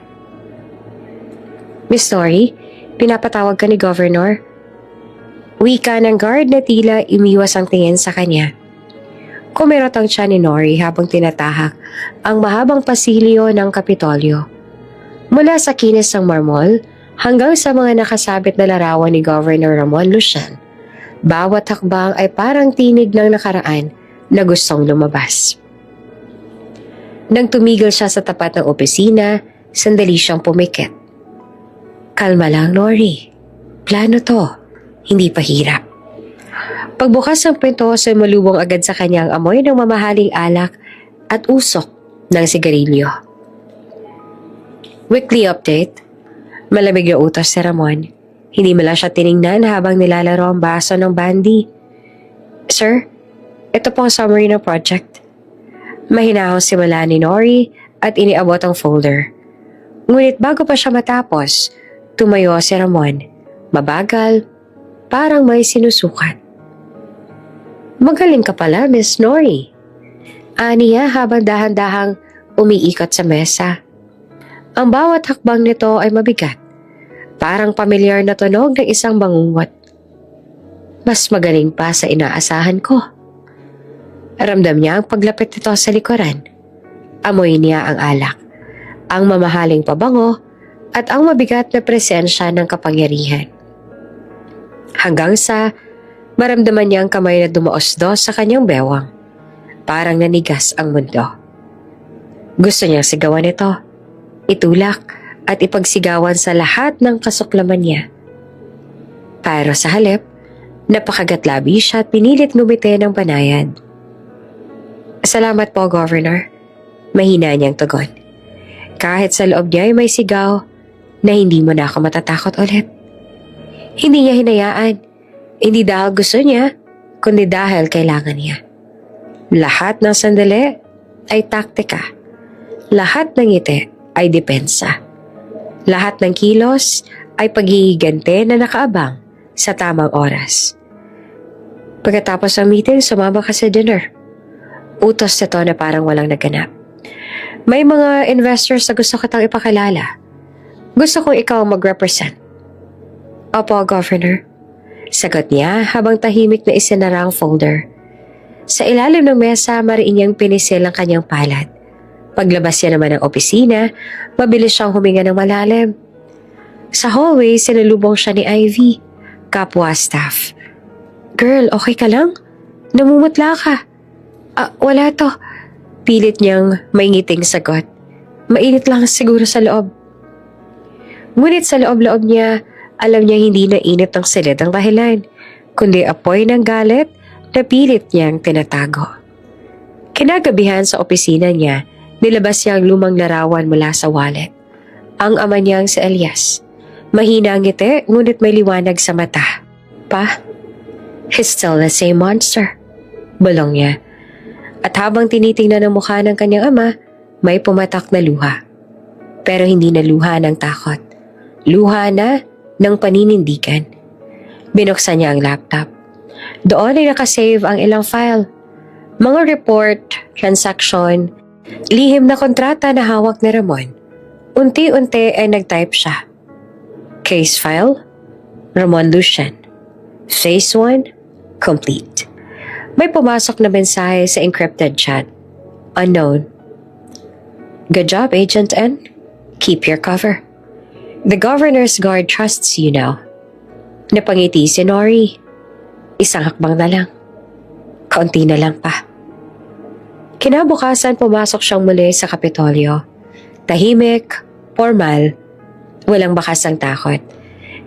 Miss Nori, pinapatawag ka ni Governor. Wika ng guard na tila umiwas ang tingin sa kanya. Kumirot ang tiyan ni Nori habang tinatahak ang mahabang pasilyo ng Kapitolyo. Mula sa kinis ng marmol hanggang sa mga nakasabit na larawan ni Governor Ramon Lucian, bawat hakbang ay parang tinig ng nakaraan na gustong lumabas. Nang tumigil siya sa tapat ng opisina, sandali siyang pumikit. Kalma lang, Nori. Plano to. Hindi pa hirap. Pagbukas ng pinto, sumalubong agad sa kanyang amoy ng mamahaling alak at usok ng sigarilyo. Weekly update. Malamig na utos si Ramon. Hindi mo lang siya tiningnan habang nilalaro ang baso ng bandy. Sir, ito po ang summary ng project. Mahinahong simula ni Nori at iniabot ang folder. Ngunit bago pa siya matapos, tumayo si Ramon. Mabagal, parang may sinusukat. "Magaling ka pala, Miss Nori," aniya habang dahan-dahang umiikot sa mesa. Ang bawat hakbang nito ay mabigat, parang pamilyar na tunog ng isang bangungot. Mas magaling pa sa inaasahan ko. Ramdam niya ang paglapit nito sa likuran. Amoy niya ang alak, ang mamahaling pabango at ang mabigat na presensya ng kapangyarihan. Hanggang sa maramdaman niya ang kamay na dumaos-dos sa kanyang bewang. Parang nanigas ang mundo. Gusto niyang sigawan ito, itulak at ipagsigawan sa lahat ng kasuklaman niya. Pero sa halip, napakagatlabi siya at pinilit ngumiti ng banayad. "Salamat po, Governor." Mahina niyang tugon. Kahit sa loob niya ay may sigaw na hindi mo na ako matatakot ulit. Hindi niya hinayaan. Hindi dahil gusto niya, kundi dahil kailangan niya. Lahat ng sandali ay taktika. Lahat ng ngiti ay depensa. Lahat ng kilos ay paghihigante na nakaabang sa tamang oras. Pagkatapos ng meeting, sumama ka sa dinner. Utos nito na parang walang naganap. "May mga investors na gusto kitang ipakilala. Gusto kong ikaw mag-represent." "Opo, Governor." Sagot niya habang tahimik na isinara ang folder. Sa ilalim ng mesa, mariin niyang pinisil ang kanyang palad. Paglabas niya naman ng opisina, mabilis siyang huminga ng malalim. Sa hallway, sinalubong siya ni Ivy, kapwa staff. "Girl, okay ka lang? Namumutla ka." Wala to." Pilit niyang may ngiting sagot. "Mainit lang siguro sa loob." Ngunit sa loob-loob niya, alam niya hindi na init ng silid ang dahilan, kundi apoy ng galit na pilit niyang tinatago. Kinagabihan sa opisina niya, nilabas niya ang lumang larawan mula sa wallet. Ang ama niyang si Elias. Mahina ang ngiti, ngunit may liwanag sa mata. "Pa, he's still the same monster." Bulong niya. At habang tinitingnan ang mukha ng kanyang ama, may pumatak na luha. Pero hindi na luha ng takot. Luha na ng paninindigan. Binuksan niya ang laptop. Doon ay nakasave ang ilang file. Mga report, transaction, lihim na kontrata na hawak ni Ramon. Unti-unti ay nag-type siya. Case file, Ramon Lucian. Phase 1, complete. May pumasok na mensahe sa encrypted chat. Unknown. "Good job, Agent N. Keep your cover. The governor's guard trusts you now." Napangiti si Nori. Isang hakbang na lang. Kaunti na lang pa. Kinabukasan, pumasok siyang muli sa Kapitolyo. Tahimik, formal, walang bakas ang takot.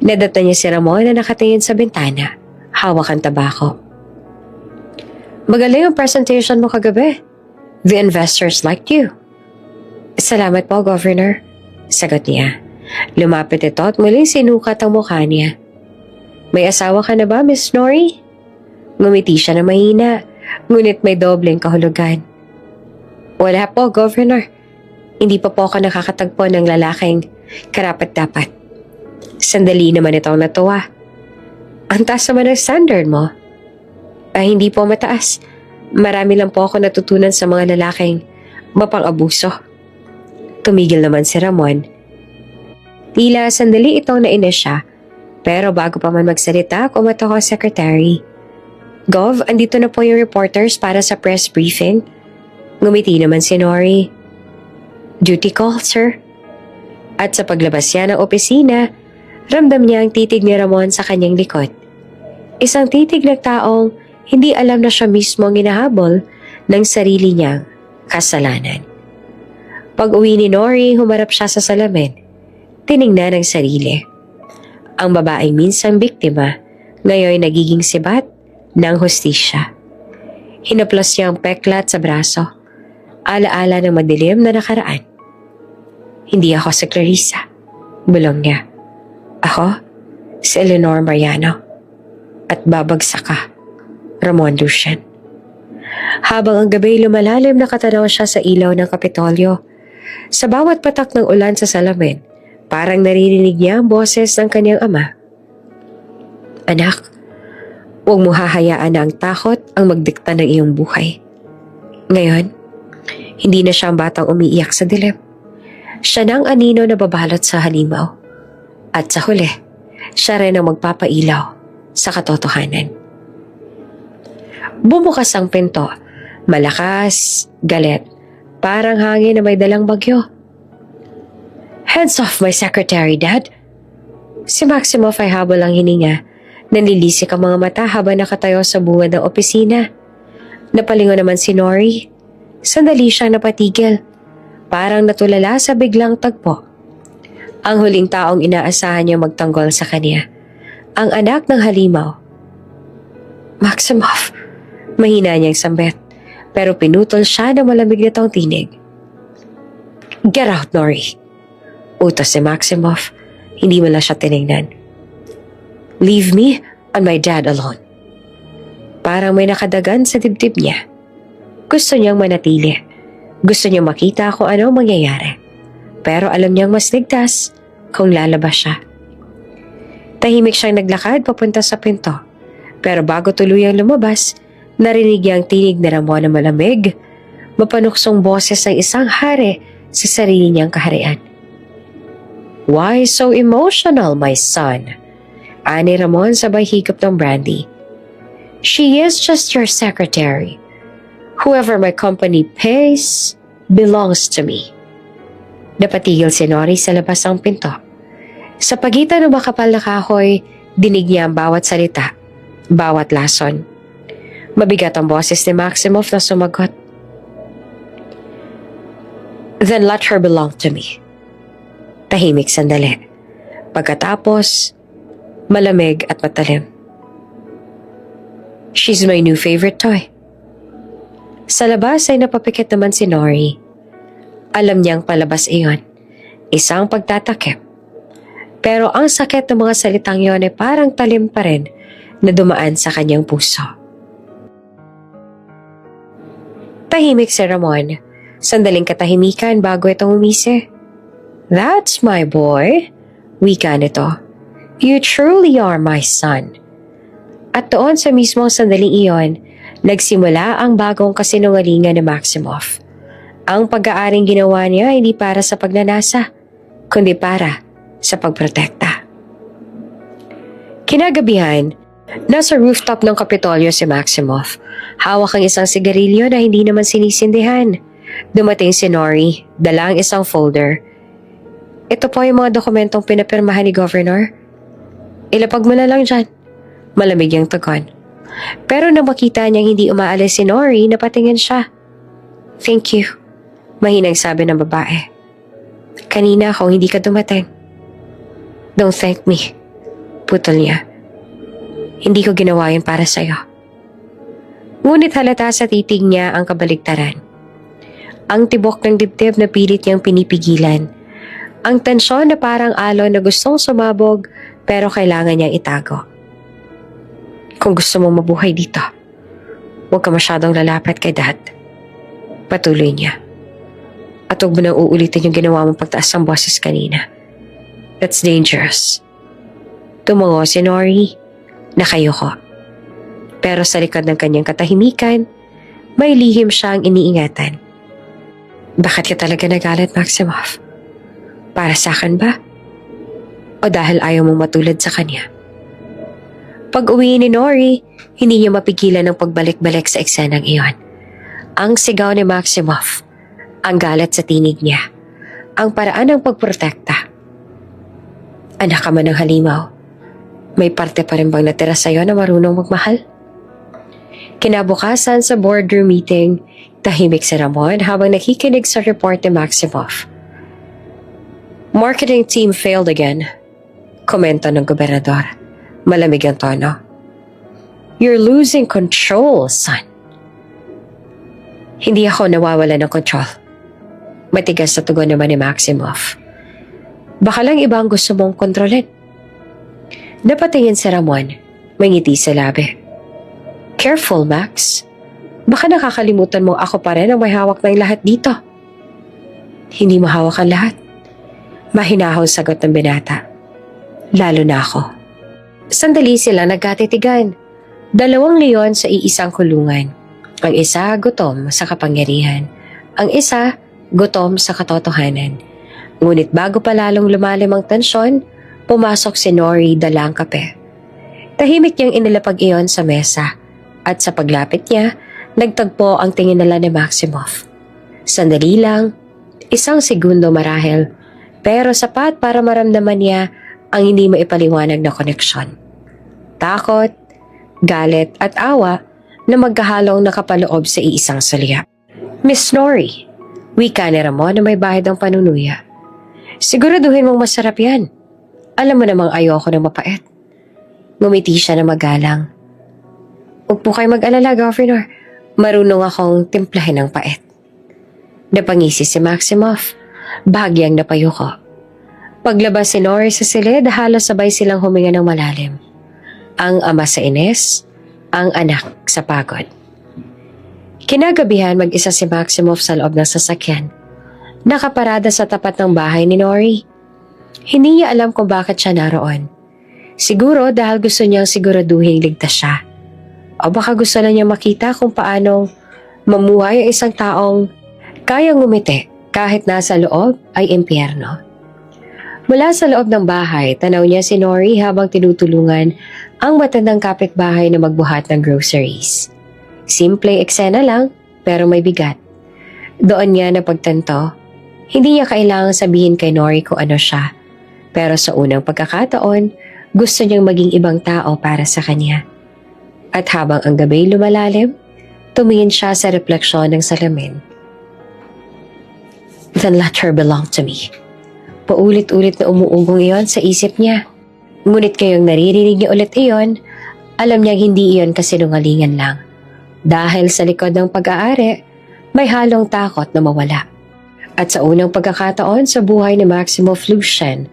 Nadata niya si Ramon na nakatingin sa bintana, hawak ang tabako. "Magaling ang presentation mo kagabi. The investors liked you." "Salamat po, Governor." Sagot niya. Lumapit ito at muling sinukat ang mukha niya. "May asawa ka na ba, Miss Nori?" Ngumiti siya na mahina, ngunit may dobleng kahulugan. "Wala po, Governor. Hindi pa po ako nakakatagpo ng lalaking karapat-dapat." Sandali naman itong natuwa. "Ang taas naman ang standard mo." Hindi po mataas. Marami lang po ako natutunan sa mga lalaking mapang-abuso." Tumigil naman si Ramon. Tila sandali itong nainis siya, pero bago pa man magsalita, kumatok ang secretary. "Gov, andito na po yung reporters para sa press briefing." Ngumiti naman si Nori. "Duty call, sir." At sa paglabas niya ng opisina, ramdam niya ang titig ni Ramon sa kanyang likod. Isang titig ng taong hindi alam na siya mismo ang hinahabol ng sarili niyang kasalanan. Pag-uwi ni Nori, humarap siya sa salamin. Tiningnan ang sarili. Ang babaeng minsang biktima, ngayon nagiging sibat ng hustisya. Hinaplos niya ang peklat sa braso. Alaala ng madilim na nakaraan. "Hindi ako si Clarissa," bulong niya. "Ako, si Eleanor Mariano. At babagsak ka, Ramon Lucian." Habang ang gabi lumalalim, nakatanaw siya sa ilaw ng Kapitolyo. Sa bawat patak ng ulan sa salamin, parang naririnig niya ang boses ng kanyang ama. "Anak, Huwag mo hahayaan na ang takot ang magdikta ng iyong buhay. Ngayon, hindi na siya ang batang umiiyak sa dilim. Siya na ang anino na babalot sa halimaw. At sa huli, siya rin ang magpapailaw sa katotohanan. Bumukas ang pinto. Malakas, galit, parang hangin na may dalang bagyo. "Hands off my secretary, Dad!" Si Maximoff ay habol ang hininga. Nanlilisik ang mga mata habang nakatayo sa bungad ng opisina. Napalingon naman si Nori. Sandali siyang napatigil. Parang natulala sa biglang tagpo. Ang huling taong inaasahan niya magtanggol sa kanya. Ang anak ng halimaw. "Maximoff!" Mahina niyang sambit. Pero pinutol siya ng malamig na taong tinig. "Get out, Nori!" Utos si Maximoff. Hindi mo lang siya tinignan. "Leave me and my dad alone." Parang may nakadagan sa dibdib niya. Gusto niyang manatili. Gusto niyang makita kung ano ang mangyayari. Pero alam niyang mas ligtas kung lalabas siya. Tahimik siyang naglakad papunta sa pinto. Pero bago tuluyang lumabas, narinig niya ang tinig na Ramon na malamig, mapanuksong boses ng isang hari sa sarili niyang kaharian. "Why so emotional, my son?" Ani Ramon sabay higop ng brandy. "She is just your secretary. Whoever my company pays belongs to me." Napatigil si Nori sa labas ng pinto. Sa pagitan ng makapal na kahoy, dinig niya ang bawat salita, bawat lason. Mabigat ang boses ni Maximoff na sumagot. "Then let her belong to me." Tahimik sandali. Pagkatapos, malamig at matalim. "She's my new favorite toy." Sa labas ay napapikit naman si Nori. Alam niyang palabas iyon. Isang pagtatakip. Pero ang sakit ng mga salitang yon ay parang talim pa rin na dumaan sa kanyang puso. Tahimik si Ramon. Sandaling katahimikan bago itong umisi. "That's my boy," wika nito. "You truly are my son." At doon sa mismong sandaling iyon, nagsimula ang bagong kasinungalingan ni Maximoff. Ang pag-aaring ginawa niya hindi para sa pagnanasa, kundi para sa pagprotekta. Kinagabihan, nasa rooftop ng Kapitolyo si Maximoff. Hawak ang isang sigarilyo na hindi naman sinisindihan. Dumating si Nori, dala ang isang folder. "Ito po yung mga dokumentong pinapirmahan ni Governor. Ilapag mo na lang dyan." Malamig yung tugon. Pero nang makita niyang hindi umaalis si Nori, napatingin siya. "Thank you," mahinang sabi ng babae. "Kanina kung hindi ka dumating." "Don't thank me," putol niya. "Hindi ko ginawa yun para sa'yo." Ngunit halata sa titig niya ang kabaligtaran. Ang tibok ng dibdib na pilit niyang pinipigilan. Ang tensyon na parang alon na gustong sumabog pero kailangan niyang itago. "Kung gusto mong mabuhay dito, huwag ka masyadong lalapit kay Dad." Patuloy niya. "At huwag mo nang uulitin yung ginawa mong pagtaas ng boses kanina. That's dangerous." Tumungo si Nori. Nakayuko. Pero sa likod ng kanyang katahimikan, may lihim siyang iniingatan. "Bakit ka talaga nagalit, Maximoff? Para sa akin ba? O dahil ayaw mong matulad sa kanya?" Pag-uwi ni Nori, hindi niya mapigilan ang pagbalik-balik sa eksenang iyon. Ang sigaw ni Maximoff, ang galit sa tinig niya, ang paraan ng pagprotekta. "Anak ka man ng halimaw, may parte pa rin bang natira sa'yo na marunong magmahal?" Kinabukasan sa boardroom meeting, tahimik si Ramon habang nakikinig sa report ni Maximoff. "Marketing team failed again," komento ng gobernador. Malamig ang tono. "You're losing control, son." "Hindi ako nawawala ng control." Matigas sa tugon naman ni Maximoff. "Baka lang iba ang gusto mong kontrolin." Napatingin si Ramon, may ngiti sa labi. "Careful, Max. Baka nakakalimutan mo ako pa rin ang may hawak ng lahat dito." "Hindi mo hawak ang lahat." Mahinahong sagot ng binata. "Lalo na ako." Sandali sila nagkatitigan. Dalawang leon sa iisang kulungan. Ang isa gutom sa kapangyarihan. Ang isa gutom sa katotohanan. Ngunit bago pa lalong lumalim ang tensyon, pumasok si Nori dala ang kape. Tahimik niyang inilapag iyon sa mesa at sa paglapit niya, nagtagpo ang tingin nila ni Maximoff. Sandali lang, isang segundo marahil, pero sapat para maramdaman niya ang hindi maipaliwanag na koneksyon. Takot, galit at awa na magkahalong nakapaloob sa iisang salya. Miss Nori, wika ni Ramon na may bahid ang panunuya. Siguraduhin mong masarap yan. Alam mo namang ayoko ng mapait. Ngumiti siya na magalang. Huwag po kayo mag-alala, Governor. Marunong akong timplahin ng pait. Napangisi si Maximoff. Bahagyang napayuko. Paglabas si Nori sa silid, halos sabay silang huminga ng malalim. Ang ama sa inis, ang anak sa pagod. Kinagabihan mag-isa si Maximoff sa loob ng sasakyan. Nakaparada sa tapat ng bahay ni Nori. Hindi niya alam kung bakit siya naroon. Siguro dahil gusto niyang siguraduhin ligtas siya. O baka gusto na niya makita kung paano mamuhay ang isang taong kayang ngumiti kahit nasa loob ay impyerno. Mula sa loob ng bahay, tanaw niya si Nori habang tinutulungan ang matandang kapitbahay na magbuhat ng groceries. Simple eksena lang, pero may bigat. Doon niya napagtanto, hindi niya kailangang sabihin kay Nori kung ano siya. Pero sa unang pagkakataon, gusto niyang maging ibang tao para sa kanya. At habang ang gabi lumalalim, tumingin siya sa refleksyon ng salamin. Then let her belong to me. Paulit-ulit na umuugong iyon sa isip niya. Ngunit kayong naririnig niya ulit iyon, alam niyang hindi iyon kasinungalingan lang. Dahil sa likod ng pag-aari, may halong takot na mawala. At sa unang pagkakataon sa buhay ni Maximoff Lucien,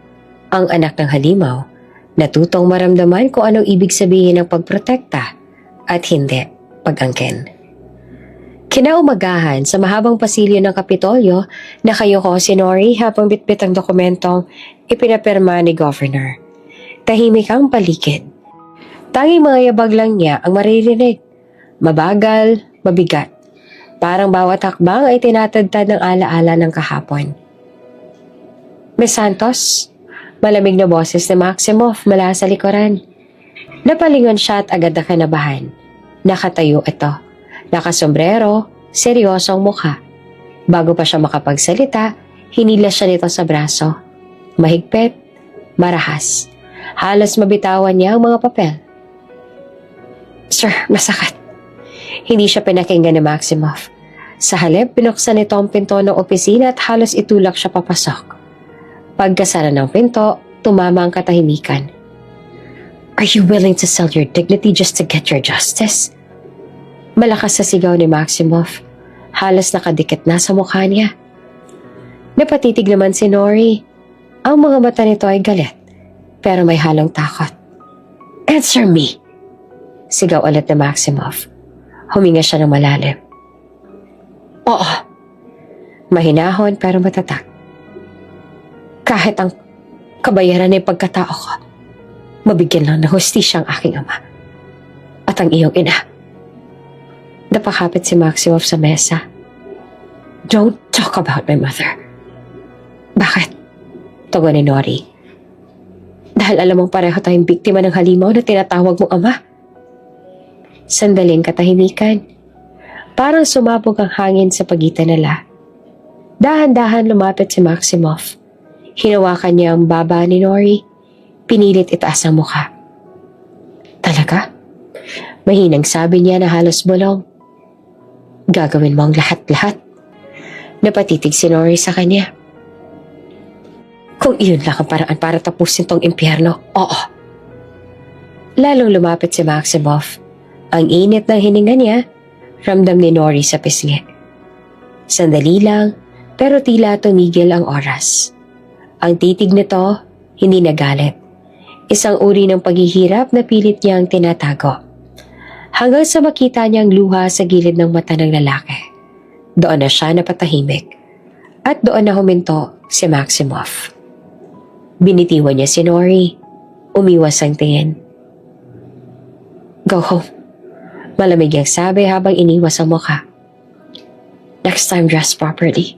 ang anak ng halimaw, natutong maramdaman kung anong ibig sabihin ng pagprotekta at hindi pag-angkin. Kinaumagahan sa mahabang pasilyo ng Kapitolyo, nakayuko si Nori habang bitbit ang dokumentong ipinapirma ni Governor. Tahimik ang paligid. Tanging mga yabag lang niya ang maririnig. Mabagal, mabigat. Parang bawat hakbang ay tinatagtad ng alaala ng kahapon. Miss Santos, malamig na boses ni Maximoff mula sa likuran. Napalingon siya at agad na kinabahan. Nakatayo ito. Nakasombrero, seryosong mukha. Bago pa siya makapagsalita, hinilas siya nito sa braso. Mahigpit, marahas. Halos mabitawan niya ang mga papel. Sir, masakit. Hindi siya pinakinggan ni Maximoff. Sa halip, binuksan nito ang pinto ng opisina at halos itulak siya papasok. Pagkasara ng pinto, tumama ang katahimikan. Are you willing to sell your dignity just to get your justice? Malakas sa sigaw ni Maximoff. Halos nakadikit na sa mukha niya. Napatitig naman si Nori. Ang mga mata nito ay galit, pero may halong takot. Answer me! Sigaw ulit ni Maximoff. Huminga siya ng malalim. Oo. Mahinahon pero matatak. Kahit ang kabayaran ng pagkatao ko, mabigyan lang ng hustisya ang aking ama. At ang iyong ina. Napakapit si Maximoff sa mesa. Don't talk about my mother. Bakit? Tugon ni Nori. Dahil alam mong pareho tayong biktima ng halimaw na tinatawag mong ama. Sandaling katahimikan. Parang sumabog ang hangin sa pagitan nila. Dahan-dahan lumapit si Maximoff. Hinawakan niya ang baba ni Nori. Pinilit itaas ang mukha. Talaga? Mahinang sabi niya na halos bulong. Gagawin mo ang lahat-lahat. Napatitig si Nori sa kanya. Kung iyon lang ang paraan para tapusin tong impyerno, oo. Lalong lumapit si Maximoff. Ang init ng hininga niya, ramdam ni Nori sa pisngi. Sandali lang, pero tila tumigil ang oras. Ang titig nito, hindi nagalit. Isang uri ng paghihirap na pilit niyang tinatago. Hanggang sa makita niyang luha sa gilid ng mata ng lalaki. Doon na siya napatahimik. At doon na huminto si Maximoff. Binitiwan niya si Nori. Umiwas ang tingin. Go home. Malamig ang sabi habang iniwas ang mukha. Next time, dress properly.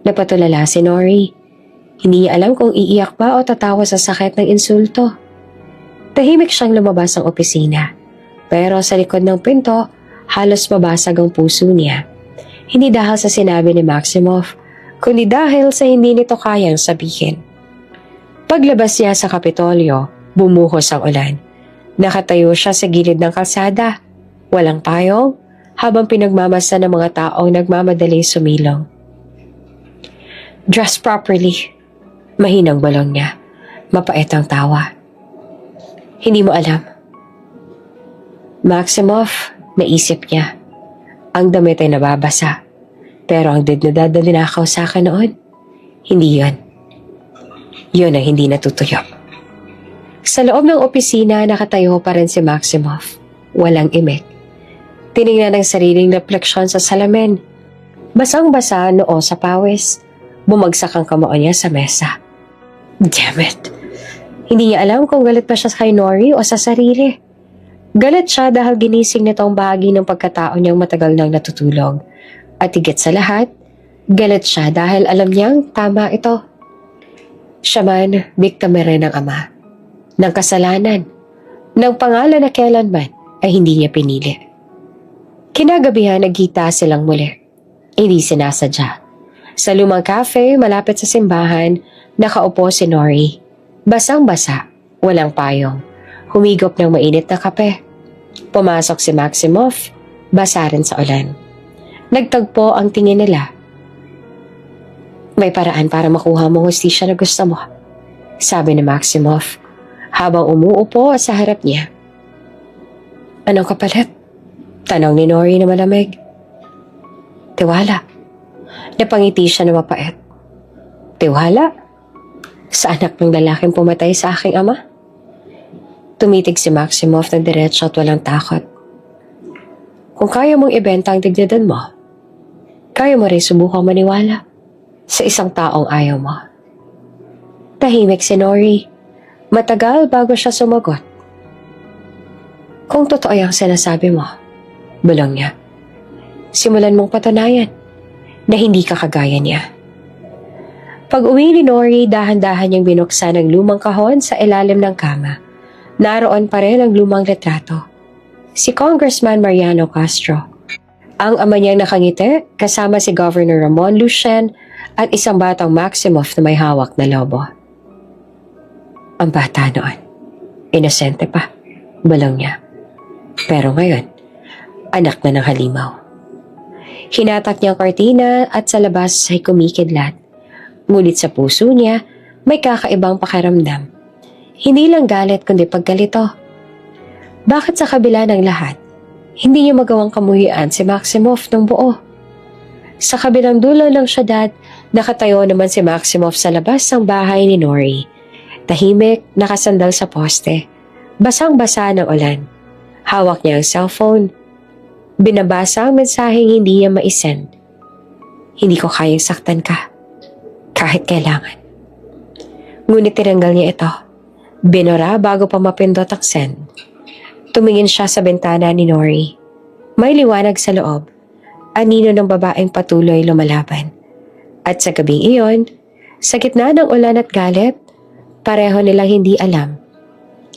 Napatulala si Nori. Hindi niya alam kung iiyak ba o tatawa sa sakit ng insulto. Tahimik siyang lumabas ng opisina. Pero sa likod ng pinto, halos mabasag ang puso niya. Hindi dahil sa sinabi ni Maximoff, kundi dahil sa hindi nito kayang sabihin. Paglabas niya sa Kapitolyo, bumuhos ang ulan. Nakatayo siya sa gilid ng kalsada. Walang payong, habang pinagmamasa ng mga taong nagmamadali sumilong. Dress properly. Mahinang balong niya. Mapait ang tawa. Hindi mo alam. Maximoff, naisip niya. Ang damit ay nababasa. Pero ang dinakaw sa akin noon, hindi yon. Yun ang hindi natutuyo. Sa loob ng opisina, nakatayo pa rin si Maximoff. Walang imik. Tinignan ang sariling refleksyon sa salamin. Basang-basa noo sa pawis. Bumagsak ang kamao niya sa mesa. Damn it. Hindi niya alam kung galit pa siya kay Nori o sa sarili. Galit siya dahil ginising nito ang bahagi ng pagkatao niyang matagal nang natutulog. At higit sa lahat, galit siya dahil alam niyang tama ito. Siya man, biktima rin ng ama. Ng kasalanan. Ng pangalan na kailanman ay hindi niya pinili. Kinagabihan nagkita silang muli. Hindi sinasadya. Sa lumang cafe malapit sa simbahan, nakaupo si Nori. Basang-basa, walang payong. Humigop ng mainit na kape. Pumasok si Maximoff, basa rin sa ulan. Nagtagpo ang tingin nila. May paraan para makuha mong hustisya na gusto mo, sabi ni Maximoff habang umuupo sa harap niya. Anong kapalit? Tanong ni Nori na malamig. Tiwala. Napangiti siya na mapait. Tiwala? Sa anak ng lalaking pumatay sa aking ama? Tumitig si Maximoff na diretso at walang takot. Kung kaya mong ibenta ang dignidad mo, kaya mo rin subukang maniwala sa isang taong ayaw mo. Tahimik si Nori. Matagal bago siya sumagot. Kung totoo yung sinasabi mo, bulong niya, simulan mong patunayan na hindi ka kagaya niya. Pag-uwi ni Nori, dahan-dahan niyang binuksan ang lumang kahon sa ilalim ng kama. Naroon pa rin ang lumang retrato. Si Congressman Mariano Castro. Ang ama niyang nakangiti kasama si Governor Ramon Lucien at isang batang Maximoff na may hawak na lobo. Ang bata noon, inosente pa, bulong niya. Pero ngayon, anak na ng halimaw. Hinatak niya ang kortina at sa labas ay kumikidlat. Ngunit sa puso niya, may kakaibang pakiramdam. Hindi lang galit kundi pagkalito. Bakit sa kabila ng lahat, hindi niya magawang kamuhian si Maximoff ng buo? Sa kabilang dulo ng syudad, nakatayo naman si Maximoff sa labas ng bahay ni Nori. Tahimik, nakasandal sa poste. Basang-basa ng ulan. Hawak niya ang cellphone. Binabasa ang mensaheng hindi niya maisend. Hindi ko kayang saktan ka. Kahit kailangan. Ngunit tinanggal niya ito. Binura bago pa mapindot ang send. Tumingin siya sa bintana ni Nori. May liwanag sa loob. Anino ng babaeng patuloy lumalaban. At sa gabing iyon, sa gitna ng ulan at galit, pareho nilang hindi alam.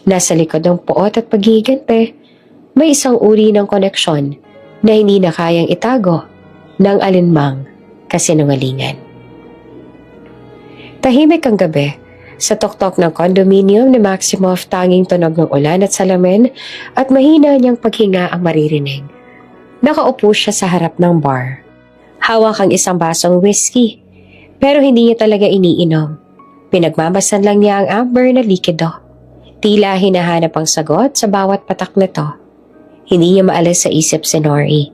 Nasa likod ng puot at paghihiganti, may isang uri ng koneksyon na hindi na kayang itago ng alinmang kasinungalingan. Tahimik ang gabi. Sa tuktok ng condominium ni Maximoff, tanging tunog ng ulan at salamin at mahina niyang paghinga ang maririnig. Nakaupo siya sa harap ng bar. Hawak ang isang basong whiskey, pero hindi niya talaga iniinom. Pinagmamasan lang niya ang amber na likido. Tila hinahanap ang sagot sa bawat patak nito. Hindi niya maalis sa isip si Nori.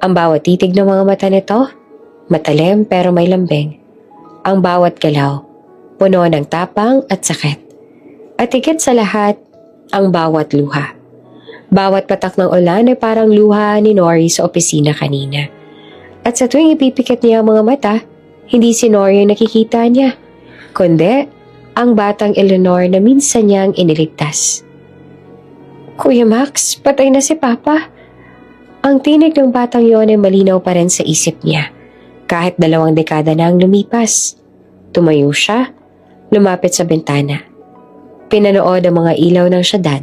Ang bawat titig ng mga mata nito, matalim pero may lambing. Ang bawat galaw, puno ng tapang at sakit. At higit sa lahat, ang bawat luha. Bawat patak ng ulan ay parang luha ni Nori sa opisina kanina. At sa tuwing ipipikit niya ang mga mata, hindi si Nori ang nakikita niya, kundi ang batang Eleanor na minsan niyang iniligtas. Kuya Max, patay na si Papa. Ang tinig ng batang yon ay malinaw pa rin sa isip niya. Kahit 2 dekada na ang lumipas. Tumayo siya, lumapit sa bintana. Pinanood ang mga ilaw ng syudad.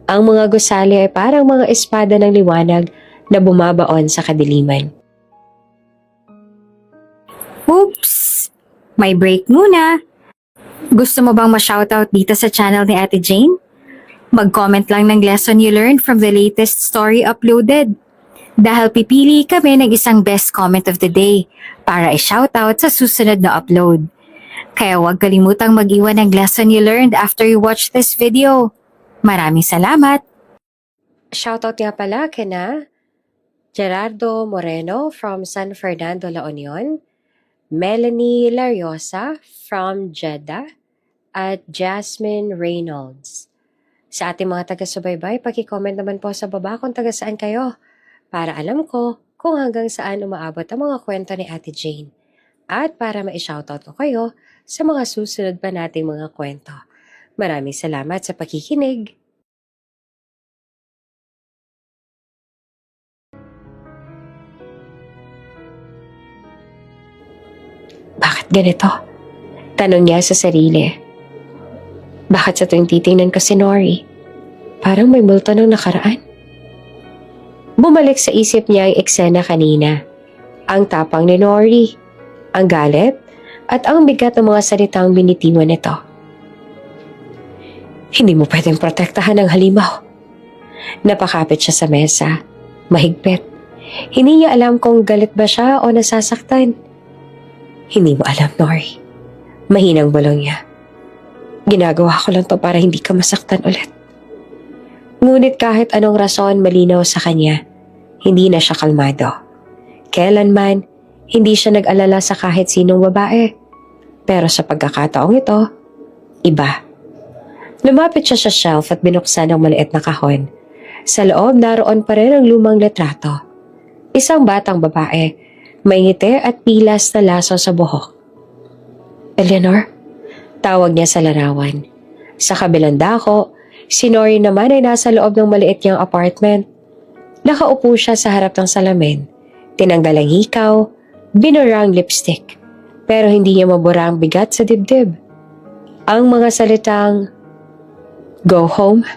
Ang mga gusali ay parang mga espada ng liwanag na bumabaon sa kadiliman. Oops! May break muna. Gusto mo bang ma-shoutout dito sa channel ni Ate Jane? Mag-comment lang ng lesson you learned from the latest story uploaded. Dahil pipili kami ng isang best comment of the day para i-shoutout sa susunod na upload. Kaya huwag kalimutang mag-iwan ng lesson you learned after you watch this video. Maraming salamat! Shoutout nga pala kina Gerardo Moreno from San Fernando, La Union, Melanie Lariosa from Jeddah, at Jasmine Reynolds. Sa ating mga taga-subaybay, paki-comment naman po sa baba kung taga saan kayo para alam ko kung hanggang saan umaabot ang mga kwento ni Ate Jane at para ma-shoutout ko kayo sa mga susunod pa nating mga kwento. Maraming salamat sa pakikinig. Bakit ganito? Tanong niya sa sarili. Bakit sa tuwing titingnan ko si Nori, parang may multo ng nakaraan? Bumalik sa isip niya ang eksena kanina. Ang tapang ni Nori, ang galit, at ang bigat ng mga salitang binitiwan nito. Hindi mo pwedeng protektahan ang halimaw. Napakapit siya sa mesa, mahigpit. Hindi niya alam kung galit ba siya o nasasaktan. Hindi mo alam, Nori. Mahinang bulong niya. Ginagawa ko lang to para hindi ka masaktan ulit. Ngunit kahit anong rason malinaw sa kanya, hindi na siya kalmado. Kailanman, hindi siya nag-alala sa kahit sinong babae. Pero sa pagkakataong ito, iba. Lumapit siya sa shelf at binuksan ang maliit na kahon. Sa loob naroon pa rin ang lumang litrato. Isang batang babae, may ngiti at pilas na laso sa buhok. Eleanor? Tawag niya sa larawan. Sa kabilang dako, si Nori naman ay nasa loob ng maliit niyang apartment. Nakaupo siya sa harap ng salamin. Tinanggal ang hikaw, binura ang lipstick. Pero hindi niya mabura ang bigat sa dibdib. Ang mga salitang, "Go home,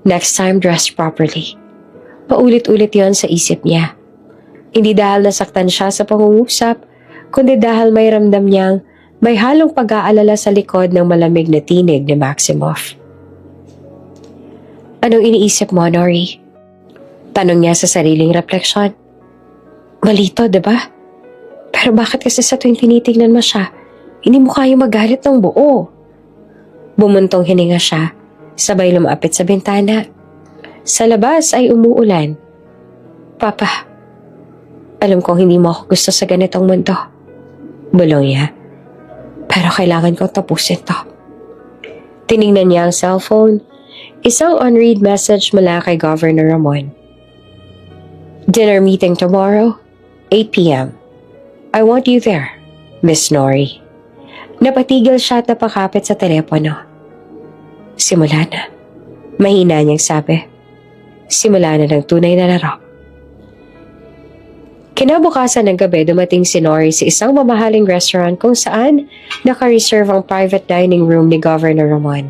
next time dress properly." Paulit-ulit yon sa isip niya. Hindi dahil nasaktan siya sa pangungusap, kundi dahil may ramdam niyang may halong pag-aalala sa likod ng malamig na tinig ni Maximoff. Anong iniisip mo, Nori? Tanong niya sa sariling refleksyon. Malito, diba? Pero bakit kasi sa tuwing tinitignan mo siya, hindi mo kaya magalit ng buo? Bumuntong hininga siya, sabay lumapit sa bintana. Sa labas ay umuulan. Papa, alam kong hindi mo ako gusto sa ganitong mundo. Bulong niya. Pero kailangan kong tapusin to. Tiningnan niya ang cellphone. Isang unread message mula kay Governor Ramon. Dinner meeting tomorrow, 8 p.m. I want you there, Miss Nori. Napatigil siya at napakapit sa telepono. Simula na. Mahina niyang sabi. Simula na ng tunay na laro. Kinabukasan ng gabi, dumating si Nori sa isang mamahaling restaurant kung saan naka-reserve ang private dining room ni Governor Ramon.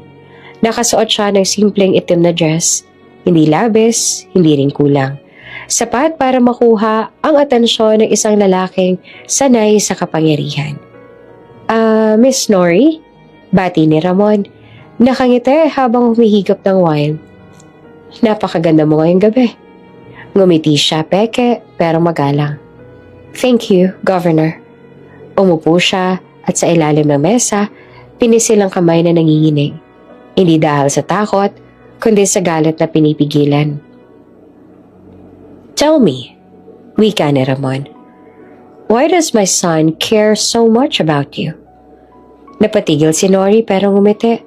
Nakasuot siya ng simpleng itim na dress, hindi labis, hindi rin kulang. Sapat para makuha ang atensyon ng isang lalaking sanay sa kapangyarihan. Miss Nori? Bati ni Ramon. Nakangiti habang humihigop ng wine. Napakaganda mo ngayong gabi. Ngumiti siya peke pero magalang. Thank you, Governor. Umupo siya at sa ilalim ng mesa, pinisil ang kamay na nanginginig. Hindi dahil sa takot, kundi sa galit na pinipigilan. Tell me, wika ni Ramon, why does my son care so much about you? Napatigil si Nori pero ngumiti.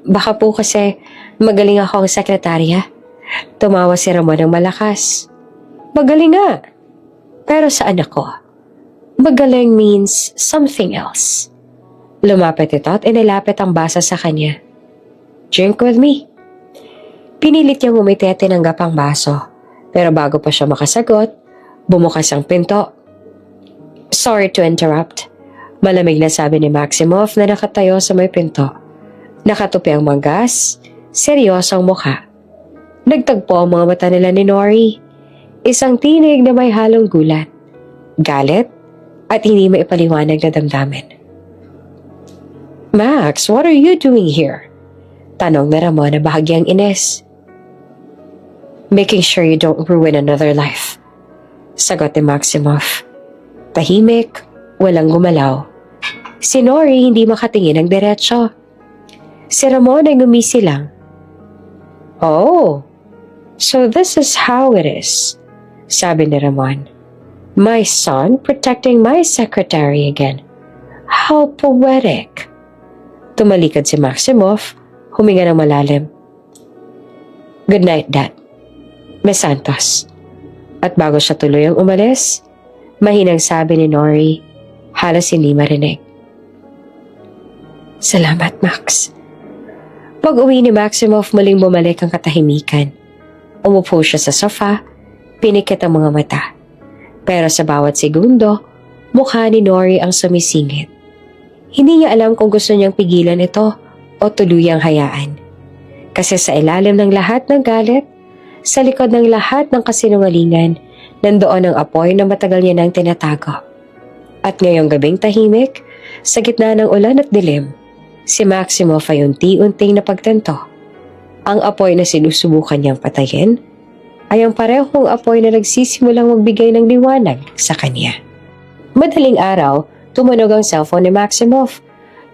Baka po kasi magaling akong sekretarya. Tumawa si Ramon ng malakas. Magaling nga. Pero sa anak ko, magaling means something else. Lumapit ito at inilapit ang basa sa kanya. Drink with me. Pinilit niyang umiti at tinanggap ang baso. Pero bago pa siya makasagot, bumukas ang pinto. Sorry to interrupt. Malamig na sabi ni Maximoff na nakatayo sa may pinto. Nakatupi ang manggas, seryosong mukha. Nagtagpo ang mga mata nila ni Nori. Isang tinig na may halong gulat, galit, at hindi maipaliwanag na damdamin. Max, what are you doing here? Tanong na Ramon na bahagyang ines. Making sure you don't ruin another life. Sagot ni Maximoff. Tahimik, walang gumalaw. Si Nori hindi makatingin ng diretsyo. Si Ramon ay ngumisi lang. Oh, so this is how it is, sabi ni Ramon. My son protecting my secretary again. How poetic. Tumalikod si Maximoff, huminga ng malalim. Good night, Dad. Miss Santos. At bago siya tuluyang umalis, mahinang sabi ni Nori, halos hindi marinig. Salamat, Max. Pag-uwi ni Maximoff, muling bumalik ang katahimikan. Umupo siya sa sofa, pinikit ang mga mata. Pero sa bawat segundo, mukha ni Nori ang sumisingit. Hindi niya alam kung gusto niyang pigilan ito o tuluyang hayaan. Kasi sa ilalim ng lahat ng galit, sa likod ng lahat ng kasinungalingan, nandoon ang apoy na matagal niya nang tinatago. At ngayong gabing tahimik, sa gitna ng ulan at dilim, si Maximoff ay unti-unting napagtanto. Ang apoy na sinusubukan niyang patayin ay ang parehong apoy na nagsisimulang magbigay ng liwanag sa kanya. Madaling araw, tumunog ang cellphone ni Maximoff.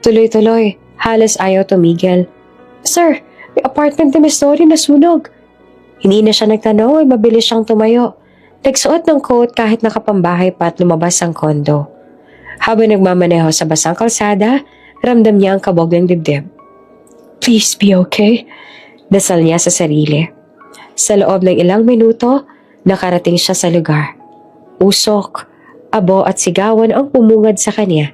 Tuloy-tuloy, halos ayaw tumigil. Sir, may apartment ni Miss Nori nasunog. Hindi na siya nagtanong ay mabilis siyang tumayo. Nagsuot ng coat kahit nakapambahay pa at lumabas ang kondo. Habang nagmamaneho sa basang kalsada, ramdam niya ang kabog ng dibdib. Please be okay, dasal niya sa sarili. Sa loob ng ilang minuto, nakarating siya sa lugar. Usok, abo at sigawan ang pumungad sa kanya.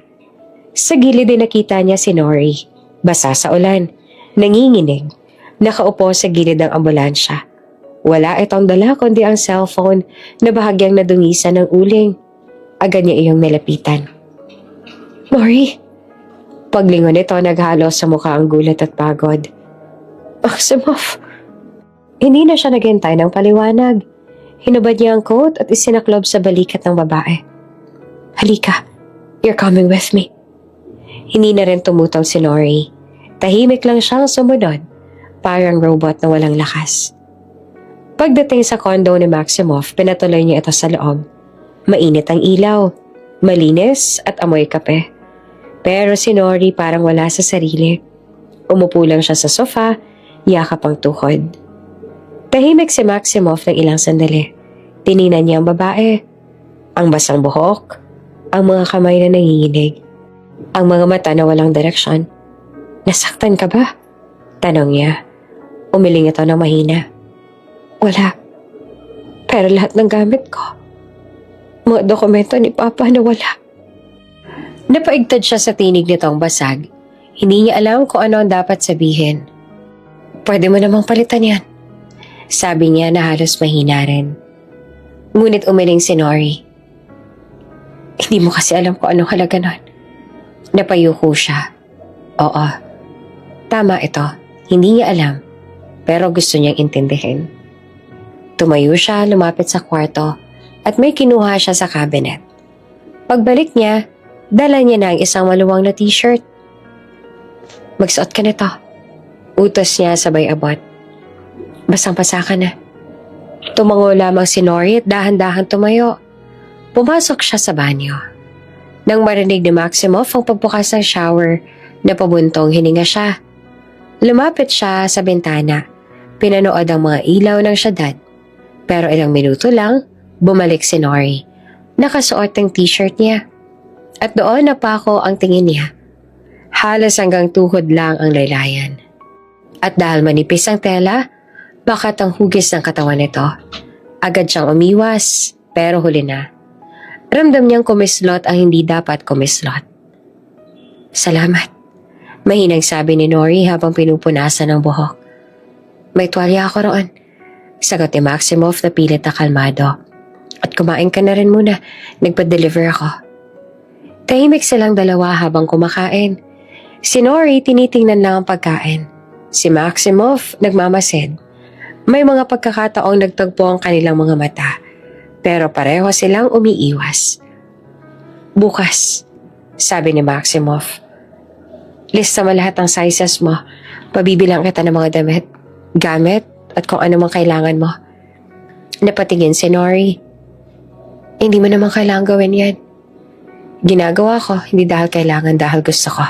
Sa gilid din nakita niya si Nori, basa sa ulan, nanginginig, nakaupo sa gilid ng ambulansya. Wala itong dala kundi ang cellphone na bahagyang nadungisan ng uling. Agad niya iyong nilapitan. Nori! Paglingon nito, naghalo sa mukha ang gulat at pagod. Maximoff! Hindi na siya naghintay ng paliwanag. Hinubad niya ang coat at isinaklob sa balikat ng babae. Halika, you're coming with me. Hindi na rin tumutaw si Nori. Tahimik lang siyang sumunod, parang robot na walang lakas. Pagdating sa condo ni Maximoff, pinatuloy niya ito sa loob. Mainit ang ilaw, malinis at amoy kape. Pero si Nori parang wala sa sarili. Umupo lang siya sa sofa, yakap ang tuhod. Tahimik si Maximoff ng ilang sandali. Tininan niya ang babae. Ang basang buhok, ang mga kamay na nanginginig, ang mga mata na walang direksyon. Nasaktan ka ba? Tanong niya. Umiling ito ng mahina. Wala. Pero lahat ng gamit ko, mga dokumento ni Papa na wala. Napaigtad siya sa tinig nitong basag. Hindi niya alam kung ano ang dapat sabihin. Pwede mo namang palitan yan, sabi niya na halos mahina rin. Ngunit umiling si Nori. Hindi mo kasi alam kung anong halaga nun. Napayuko siya. Oo, tama ito. Hindi niya alam, pero gusto niyang intindihin. Tumayo siya, lumapit sa kwarto, at may kinuha siya sa cabinet. Pagbalik niya, dala niya na ang isang maluwang na t-shirt. Magsuot ka nito. Utos niya sabay abot. Basang-basa ka na. Tumango lamang si Nori at dahan-dahan tumayo. Pumasok siya sa banyo. Nang marinig ni Maximoff ang pagbukas ng shower, napabuntong hininga siya. Lumapit siya sa bintana. Pinanood ang mga ilaw ng syudad. Pero ilang minuto lang, bumalik si Nori. Nakasuot ang t-shirt niya. At doon napako ang tingin niya. Halos hanggang tuhod lang ang laylayan. At dahil manipis ang tela, bakat ang hugis ng katawan nito. Agad siyang umiwas, pero huli na. Ramdam niyang kumislot ang hindi dapat kumislot. Salamat, mahinang sabi ni Nori habang pinupunasan ng buhok. May tuwalya ako roon. Sagot ni Maximoff na pilit na kalmado. At kumain ka na rin muna, nagpa-deliver ako. Tahimik silang dalawa habang kumakain. Si Nori tinitingnan lang ang pagkain. Si Maximoff nagmamasid. May mga pagkakataong nagtagpo ang kanilang mga mata, pero pareho silang umiiwas. Bukas, sabi ni Maximoff. Lista mo lahat ng sizes mo. Pabibilang kita ng mga damit, gamit, at kung ano mang kailangan mo. Napatingin si Nori. Hindi mo naman kailangan gawin yan. Ginagawa ko, hindi dahil kailangan, dahil gusto ko.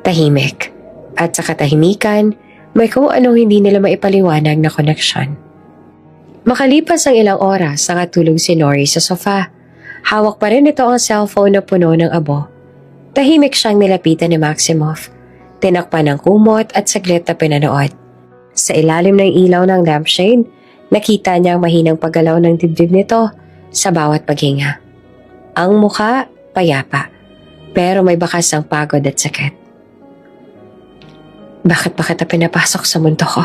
Tahimik. At sa katahimikan, may kung anong hindi nila maipaliwanag na koneksyon. Makalipas ang ilang oras, nakatulog si Nori sa sofa. Hawak pa rin ito ang cellphone na puno ng abo. Tahimik siyang nilapitan ni Maximoff. Tinakpan ng kumot at saglit na pinanood. Sa ilalim ng ilaw ng lampshade, nakita niya ang mahinang paggalaw ng dibdib nito sa bawat paghinga. Ang mukha, payapa, pero may bakas ng pagod at sakit. Bakit ba kita pinapasok sa mundo ko?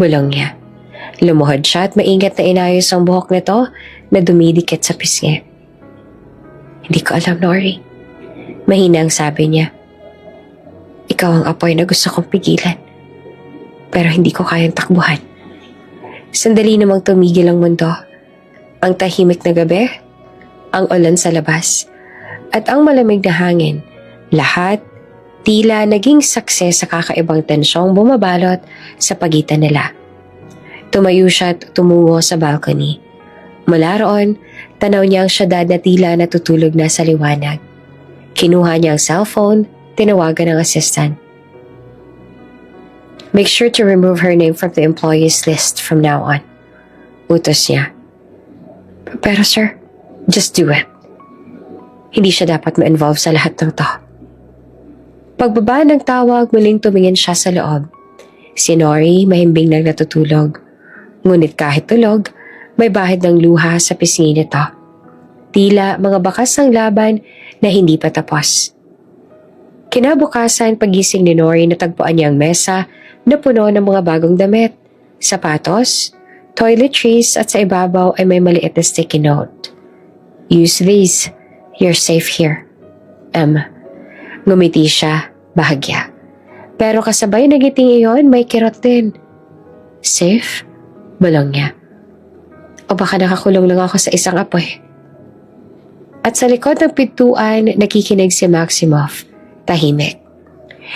Bulong niya. Lumuhod siya at maingat na inayos ang buhok nito na dumidikit sa pisngi. Hindi ko alam, Nori. Mahina ang sabi niya. Ikaw ang apoy na gusto kong pigilan. Pero hindi ko kayang takbuhan. Sandali namang tumigil ang mundo. Ang tahimik na gabi, ang ulan sa labas, at ang malamig na hangin. Lahat tila naging saksi sa kakaibang tensyong bumabalot sa pagitan nila. Tumayo siya at tumungo sa balcony. Mula roon, tanaw niya ang syudad na tila natutulog na sa liwanag. Kinuha niya ang cellphone, tinawagan ng assistant. Make sure to remove her name from the employees list from now on. Utos niya. Pero sir, just do it. Hindi siya dapat ma-involve sa lahat ng to. Pagbaba ng tawag, muling tumingin siya sa loob. Si Nori mahimbing nang natutulog. Ngunit kahit tulog, may bahid ng luha sa pisngi nito. Tila mga bakas ng laban na hindi pa tapos. Kinabukasan, pagising ni Nori, natagpuan niya ang mesa na puno ng mga bagong damit, sapatos, toiletries, at sa ibabaw ay may maliit na sticky note. Use these. You're safe here. Ngumiti siya, bahagya. Pero kasabay ng ngiting iyon, may kirot din. Safe? Bulong niya. O baka nakakulong lang ako sa isang apoy. At sa likod ng pintuan, nakikinig si Maximoff. Tahimik.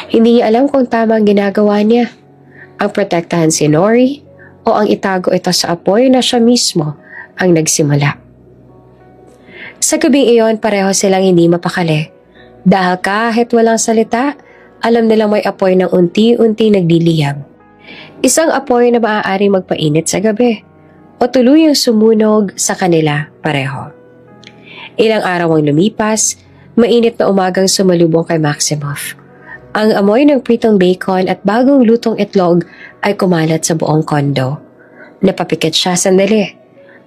Hindi niya alam kung tama ang ginagawa niya. Ang protektahan si Nori o ang itago ito sa apoy na siya mismo ang nagsimula. Sa gabing iyon, pareho silang hindi mapakali. Dahil kahit walang salita, alam nilang may apoy ng unti-unti nagdiliyab. Isang apoy na maaaring magpainit sa gabi o tuluyang sumunog sa kanila pareho. Ilang araw ang lumipas, mainit na umagang sumalubong kay Maximoff. Ang amoy ng pritong bacon at bagong lutong itlog ay kumalat sa buong kondo. Napapikit siya sandali.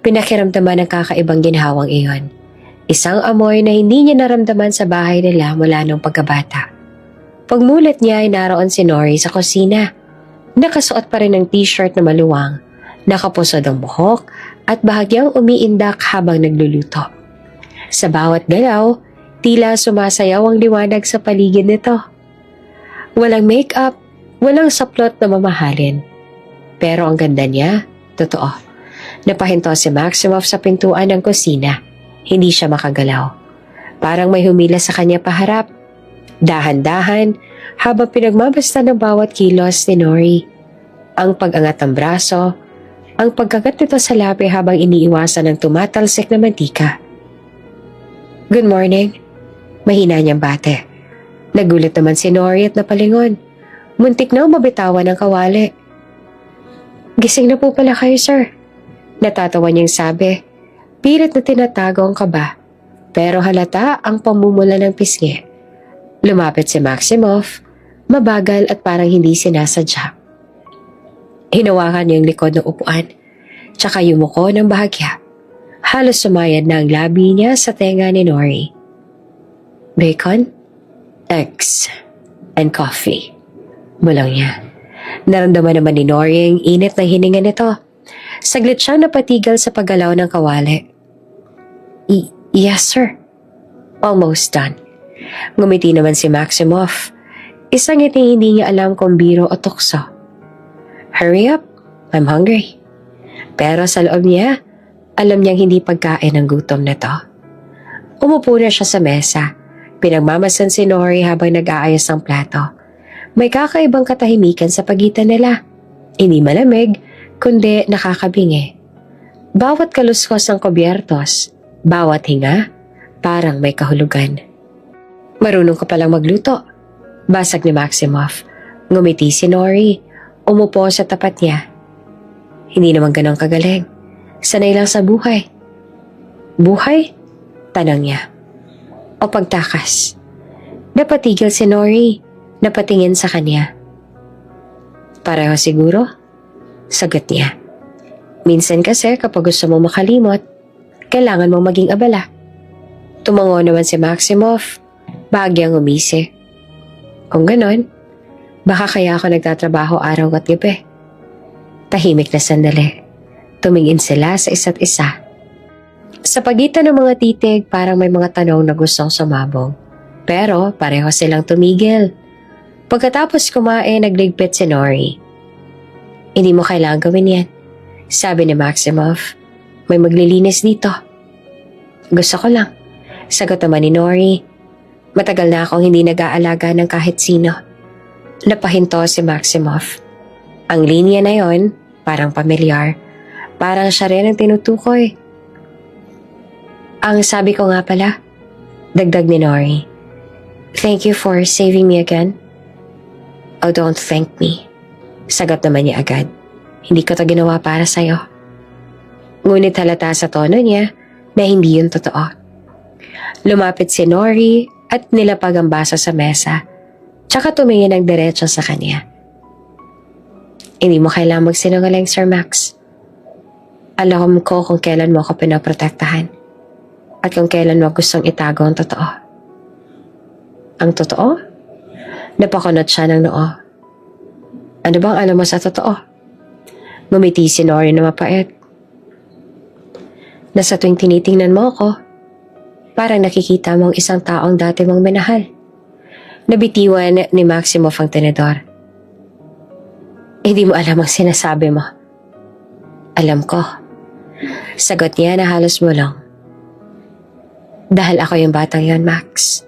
Pinakiramdaman ng kakaibang ginhawang iyon. Isang amoy na hindi niya naramdaman sa bahay nila mula nung pagkabata. Pagmulat niya ay naroon si Nori sa kusina. Nakasuot pa rin ng t-shirt na maluwang, nakapusod ang buhok at bahagyang umiindak habang nagluluto. Sa bawat galaw, tila sumasayaw ang liwanag sa paligid nito. Walang make-up, walang saplot na mamahalin. Pero ang ganda niya, totoo. Napahinto si Maximoff sa pintuan ng kusina. Hindi siya makagalaw. Parang may humila sa kanya paharap. Dahan-dahan, habang pinagmabasta ng bawat kilos ni Nori. Ang pag-angat ng braso, ang pagkagat nito sa labi habang iniiwasan ng tumatalsik na mantika. Good morning. Mahina niyang bate. Nagulat naman si Nori at napalingon. Muntik na mabitawan ng kawali. Gising na po pala kayo, sir. Natatawa niyang sabi. Pilit na tinatago ang kaba, pero halata ang pamumula ng pisngi. Lumapit si Maximoff, mabagal at parang hindi sinasadya. Hinawakan niya ang likod ng upuan, tsaka yumuko ng bahagya. Halos sumayad na ang labi niya sa tenga ni Nori. Bacon, eggs, and coffee. Bulong niya. Naramdaman naman ni Nori ang init na hininga nito. Saglit siyang napatigil sa paggalaw ng kawali. Yes, sir. Almost done. Ngumiti naman si Maximoff. Isang ngiti hindi niya alam kung biro o tukso. Hurry up, I'm hungry. Pero sa loob niya, alam niyang hindi pagkain ang gutom na to. Umupo na siya sa mesa. Pinagmamasan si Nori habang nag-aayos ng plato. May kakaibang katahimikan sa pagitan nila. Hindi malamig, kundi nakakabingi. Bawat kaluskos ng kubyertos, bawat hinga, parang may kahulugan. Marunong ka palang magluto. Basag ni Maximoff. Ngumiti si Nori. Umupo sa tapat niya. Hindi naman ganun kagaling. Sanay lang sa buhay. Buhay? Tanong niya. O pagtakas? Napatigil si Nori. Napatingin sa kanya. Pareho siguro? Sagot niya. Minsan kasi kapag gusto mo makalimot, kailangan mong maging abala. Tumango naman si Maximoff. Bahagyang umisi. Kung ganon, baka kaya ako nagtatrabaho araw at gabi. Tahimik na sandali. Tumingin sila sa isa't isa. Sa pagitan ng mga titig, parang may mga tanong na gustong sumabog. Pero pareho silang tumigil. Pagkatapos kumain, nagligpit si Nori. Hindi mo kailangan gawin yan. Sabi ni Maximoff, may maglilinis dito. Gusto ko lang. Sagot naman ni Nori. Matagal na akong hindi nag-aalaga ng kahit sino. Napahinto si Maximoff. Ang linya na yon, parang pamilyar. Parang siya rin ang tinutukoy. Ang sabi ko nga pala, dagdag ni Nori. Thank you for saving me again. Oh, don't thank me. Sagot naman niya agad. Hindi ko to ginawa para sa'yo. Ngunit halata sa tono niya na hindi yun totoo. Lumapit si Nori at nilapag ang baso sa mesa. Tsaka tumingin ng diretso sa kanya. Hindi mo kailangang magsinungaling, Sir Max. Alam ko kung kailan mo ako pinaprotektahan. At kung kailan mo gustong itago ang totoo. Ang totoo? Napakunot siya ng noo. Ano bang alam mo sa totoo? Ngumiti si Nori na mapait. Nasa tuwing tinitingnan mo ako, parang nakikita mong isang taong dati mong minahal. Nabitiwan ni Maximoff ang tenedor. Hindi mo alam ang sinasabi mo. Alam ko. Sagot niya na halos mulong. Dahil ako yung batang yon, Max.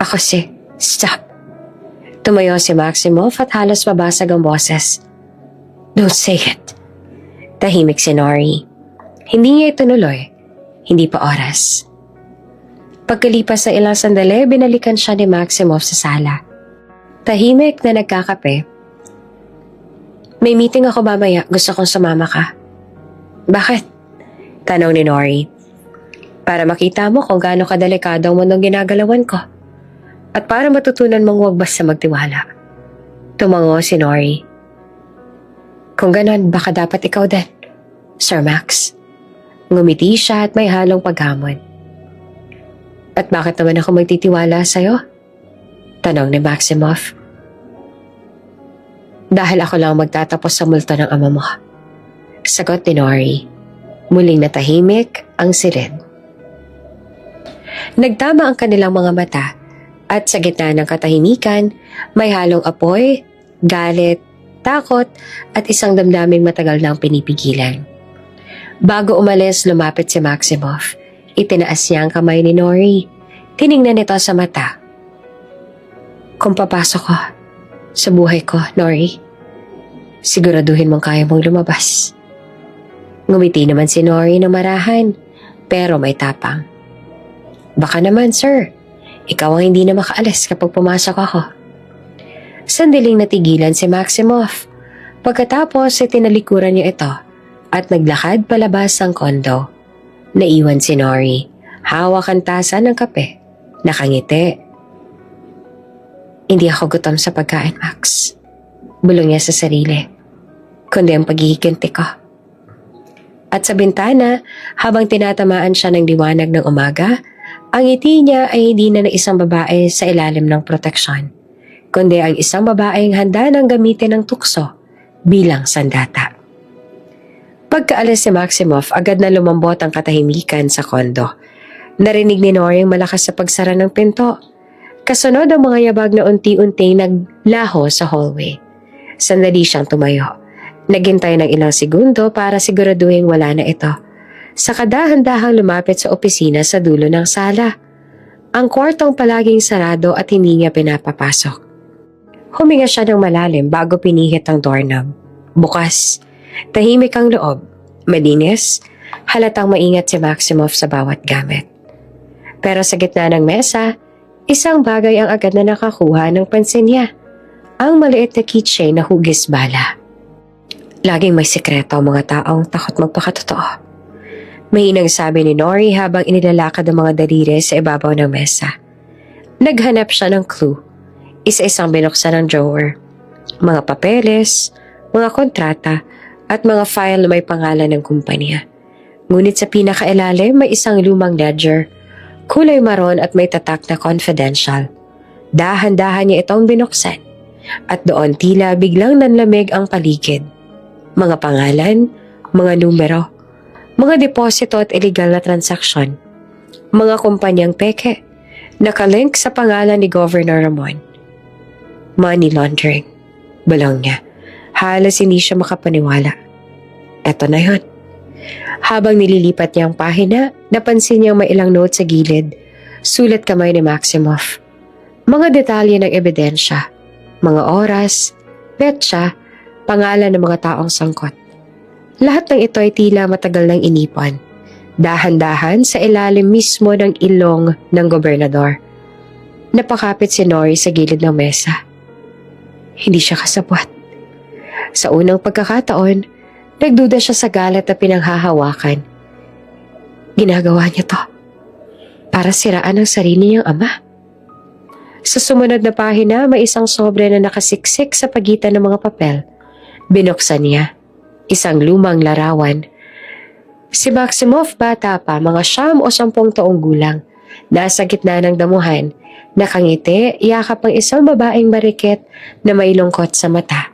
Ako si... Stop. Tumayo si Maximoff at halos mabasag ang boses. Don't say it. Tahimik si Nori. Hindi niya itunuloy. Hindi pa oras. Pagkalipas sa ilang sandali, binalikan siya ni Maximoff sa sala. Tahimik na nagkakape. May meeting ako mamaya. Gusto kong sumama ka. Bakit? Tanong ni Nori. Para makita mo kung gaano kadelikado ang mundong ginagalawan ko. At para matutunan mong huwag basta magtiwala. Tumango si Nori. Kung ganon, baka dapat ikaw din, Sir Max. Ngumiti siya at may halong paghamon. At bakit naman ako magtitiwala sa'yo? Tanong ni Maximoff. Dahil ako lang magtatapos sa multo ng ama mo. Sagot ni Nori. Muling natahimik ang silid. Nagtama ang kanilang mga mata at sa gitna ng katahimikan, may halong apoy, galit, takot at isang damdaming matagal nang pinipigilan. Bago umalis, lumapit si Maximoff. Itinaas niya ang kamay ni Nori. Tiningnan nito sa mata. Kung papasok ko sa buhay ko, Nori, siguraduhin mong kaya mong lumabas. Ngumiti naman si Nori na marahan, pero may tapang. Baka naman, sir. Ikaw ang hindi na makaalis kapag pumasok ako. Sandaling natigilan si Maximoff. Pagkatapos, tinalikuran niya ito at naglakad palabas ng kondo. Naiwan si Nori. Hawak ang tasa ng kape. Nakangiti. Hindi ako gutom sa pagkain, Max. Bulong niya sa sarili. Kundi ang paghihiganti ko. At sa bintana, habang tinatamaan siya ng liwanag ng umaga, ang ngiti niya ay hindi na isang babae sa ilalim ng proteksyon. kundi ang isang babaeng handa ng gamitin ng tukso bilang sandata. Pagkaalis si Maximoff, agad na lumambot ang katahimikan sa kondo. Narinig ni Nori ang malakas sa pagsara ng pinto. Kasunod ang mga yabag na unti-unting naglaho sa hallway. Sandali siyang tumayo. Naghintay ng ilang segundo para siguraduhin wala na ito. Saka dahan-dahang lumapit sa opisina sa dulo ng sala. Ang kwartong palaging sarado at hindi niya pinapapasok. Huminga siya ng malalim bago pinihit ang doorknob. Bukas. Tahimik ang loob. Malinis. Halatang maingat si Maximoff sa bawat gamit. Pero sa gitna ng mesa, isang bagay ang agad na nakakuha ng pansin niya. Ang maliit na keychain na hugis bala. Laging may sikreto ang mga taong takot magpakatotoo. Mahinang sabi ni Nori habang inilalakad ang mga daliri sa ibabaw ng mesa. Naghanap siya ng clue. Isa-isang binuksan ng drawer. Mga papeles, mga kontrata, at mga file na may pangalan ng kumpanya. Ngunit sa pinakailalim may isang lumang ledger. Kulay maroon at may tatak na confidential. Dahan-dahan niya itong binuksan. At doon tila biglang nanlamig ang paligid. Mga pangalan, mga numero, mga deposito at illegal na transaksyon, mga kumpanyang peke, nakalink sa pangalan ni Governor Ramon. Money laundering. Balong niya. Halos hindi siya makapaniwala. Eto na yun. Habang nililipat niya ang pahina, napansin niyang may ilang note sa gilid. Sulat kamay ni Maximoff. Mga detalye ng ebidensya. Mga oras, petsa, pangalan ng mga taong sangkot. Lahat ng ito ay tila matagal nang inipan. Dahan-dahan sa ilalim mismo ng ilong ng gobernador. Napakapit si Nori sa gilid ng mesa. Hindi siya kasabwat. Sa unang pagkakataon, nagduda siya sa galit na pinanghahawakan. Ginagawa niya to para siraan ang sarili niyang ama. Sa sumunod na pahina, may isang sobre na nakasiksik sa pagitan ng mga papel. Binuksan niya. Isang lumang larawan. Si Maximoff bata pa, mga 9 o 10 taong gulang. Nasa gitna ng damuhan. Nakangiti, yakap ang isang babaeng marikit na may lungkot sa mata.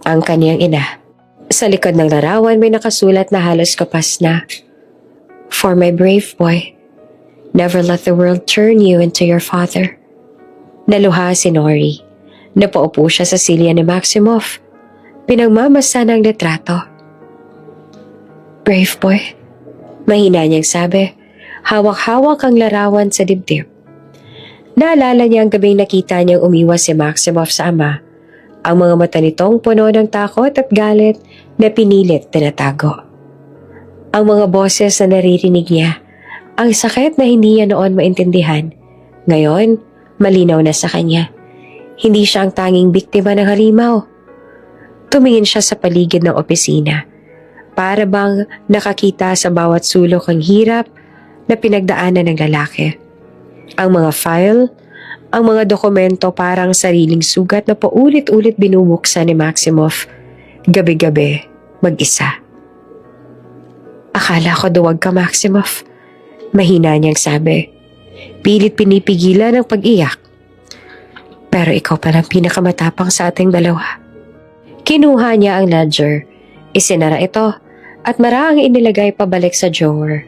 Ang kaniyang ina. Sa likod ng larawan may nakasulat na halos kapas na, "For my brave boy, never let the world turn you into your father." Naluha si Nori. Napaupo siya sa silya ni Maximoff. Pinagmamasa ng litrato. "Brave boy," mahina niyang sabi. Hawak-hawak ang larawan sa dibdib. Naalala niya ang gabing nakita niyang umiwas si Maximoff sa ama. Ang mga mata nitong puno ng takot at galit na pinilit tinatago. Ang mga boses na naririnig niya, ang sakit na hindi niya noon maintindihan, ngayon malinaw na sa kanya. Hindi siya ang tanging biktima ng halimaw. Tumingin siya sa paligid ng opisina. Para bang nakakita sa bawat sulok ang hirap na pinagdaanan ng lalaki. Ang mga file, ang mga dokumento parang sariling sugat na paulit-ulit binubuksan ni Maximoff. Gabi-gabi, mag-isa. "Akala ko duwag ka, Maximoff," mahina niyang sabi. Pilit pinipigilan ang pag-iyak. "Pero ikaw palang pinakamatapang sa ating dalawa." Kinuha niya ang ledger. Isinara ito at maraang inilagay pabalik sa drawer.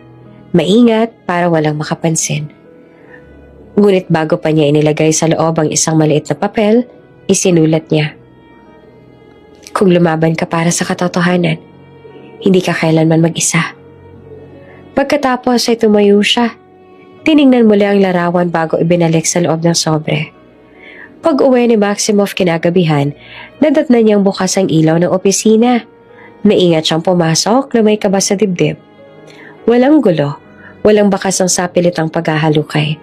Maingat para walang makapansin. Ngunit bago pa niya inilagay sa loob ang isang maliit na papel, isinulat niya, "Kung lumaban ka para sa katotohanan, hindi ka kailanman mag-isa." Pagkatapos ay tumayo siya. Tiningnan muli ang larawan bago ibinalik sa loob ng sobre. Pag-uwi ni Maximoff kinagabihan, nadatnan niyang bukas ang ilaw ng opisina. Maingat siyang pumasok na may kaba sa dibdib. Walang gulo, walang bakas ng sapilitang paghahalukay.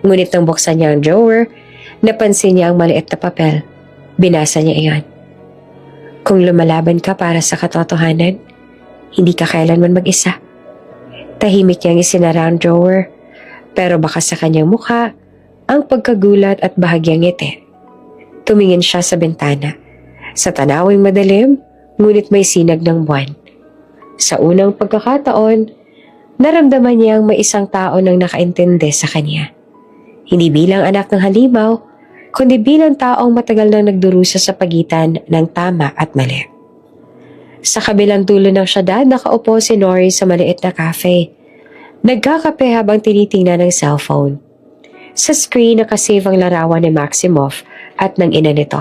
Ngunit nang buksan niya ang drawer, napansin niya ang maliit na papel. Binasa niya iyon. "Kung lumalaban ka para sa katotohanan, hindi ka kailanman mag-isa." Tahimik niyang isinara ang drawer, pero baka sa kanyang mukha, ang pagkagulat at bahagyang ngiti. Tumingin siya sa bintana. Sa tanawing madilim, ngunit may sinag ng buwan. Sa unang pagkakataon, naramdaman niyang may isang tao nang nakaintindi sa kanya. Hindi bilang anak ng halimaw, kundi bilang taong matagal nang nagdurusa sa pagitan ng tama at mali. Sa kabilang dulo ng syudad, nakaupo si Nori sa maliit na cafe. Nagkakape habang tinitingnan ng cellphone. Sa screen, nakasave ang larawan ni Maximoff at ng ina nito.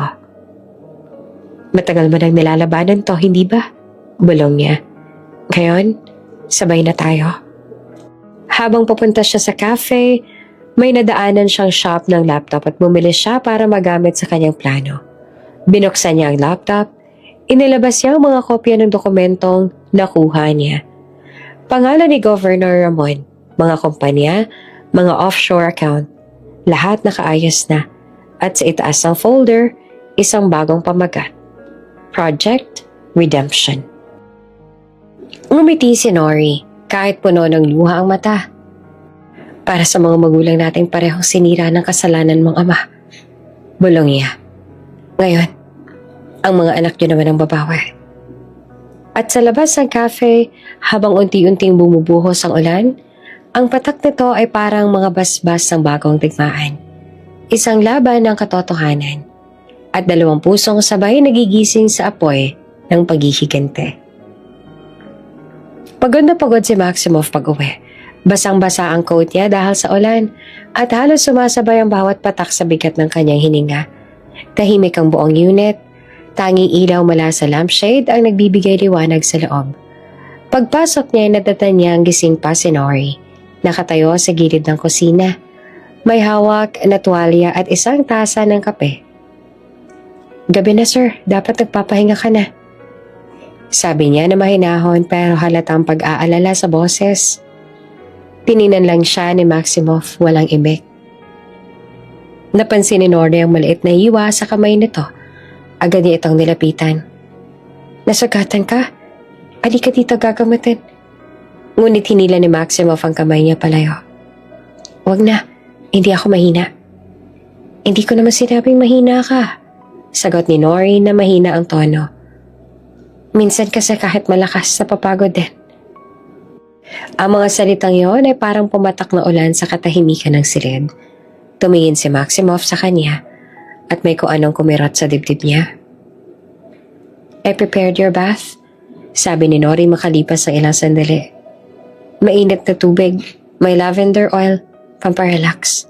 Matagal mo nang nilalabanan to, hindi ba? Bulong niya. Ngayon, sabay na tayo. Habang papunta siya sa cafe, may nadaanan siyang shop ng laptop at bumili siya para magamit sa kanyang plano. Binuksan niya ang laptop, inilabas niya ang mga kopya ng dokumentong nakuha niya. Pangalan ni Governor Ramon, mga kumpanya, mga offshore account, lahat nakaayos na. At sa itaas ng folder, isang bagong pamagat. Project Redemption. Ngumiti si Nori kahit puno ng luha ang mata. Para sa mga magulang nating parehong sinira ng kasalanan mong ama. Bulong niya. Ngayon, ang mga anak niyo naman ang babawi. At sa labas ng cafe, habang unti-unting bumubuhos ang ulan, ang patak nito ay parang mga basbas ng bagong digmaan. Isang laban ng katotohanan. At dalawang pusong sabay nagigising sa apoy ng paghihigante. Pagod na pagod si Maximoff pag-uwi. Basang-basa ang coat niya dahil sa ulan at halos sumasabay ang bawat patak sa bigat ng kanyang hininga. Tahimik ang buong unit. Tanging ilaw mula sa lampshade ang nagbibigay liwanag sa loob. Pagpasok niya ay natatan niya ang gising pa si Nori. Nakatayo sa gilid ng kusina. May hawak na tuwalya at isang tasa ng kape. Gabi na sir, dapat nagpapahinga ka na. Sabi niya na mahinahon pero halatang pag-aalala sa boses. Tininan lang siya ni Maximoff, walang imik. Napansin ni Nori ang maliit na hiwa sa kamay nito. Agad niya itong nilapitan. Nasugatan ka? Alika dito gagamitin. Ngunit hinila ni Maximoff ang kamay niya palayo. Wag na, hindi ako mahina. Hindi ko naman sinabing mahina ka. Sagot ni Nori na mahina ang tono. Minsan kasi kahit malakas napapagod din. Ang mga salitang yon ay parang pumatak na ulan sa katahimikan ng silid. Tumingin si Maximoff sa kanya at may kung anong kumirot sa dibdib niya. I prepared your bath, sabi ni Nori makalipas ng ilang sandali. Mainit na tubig, may lavender oil, pamparelax.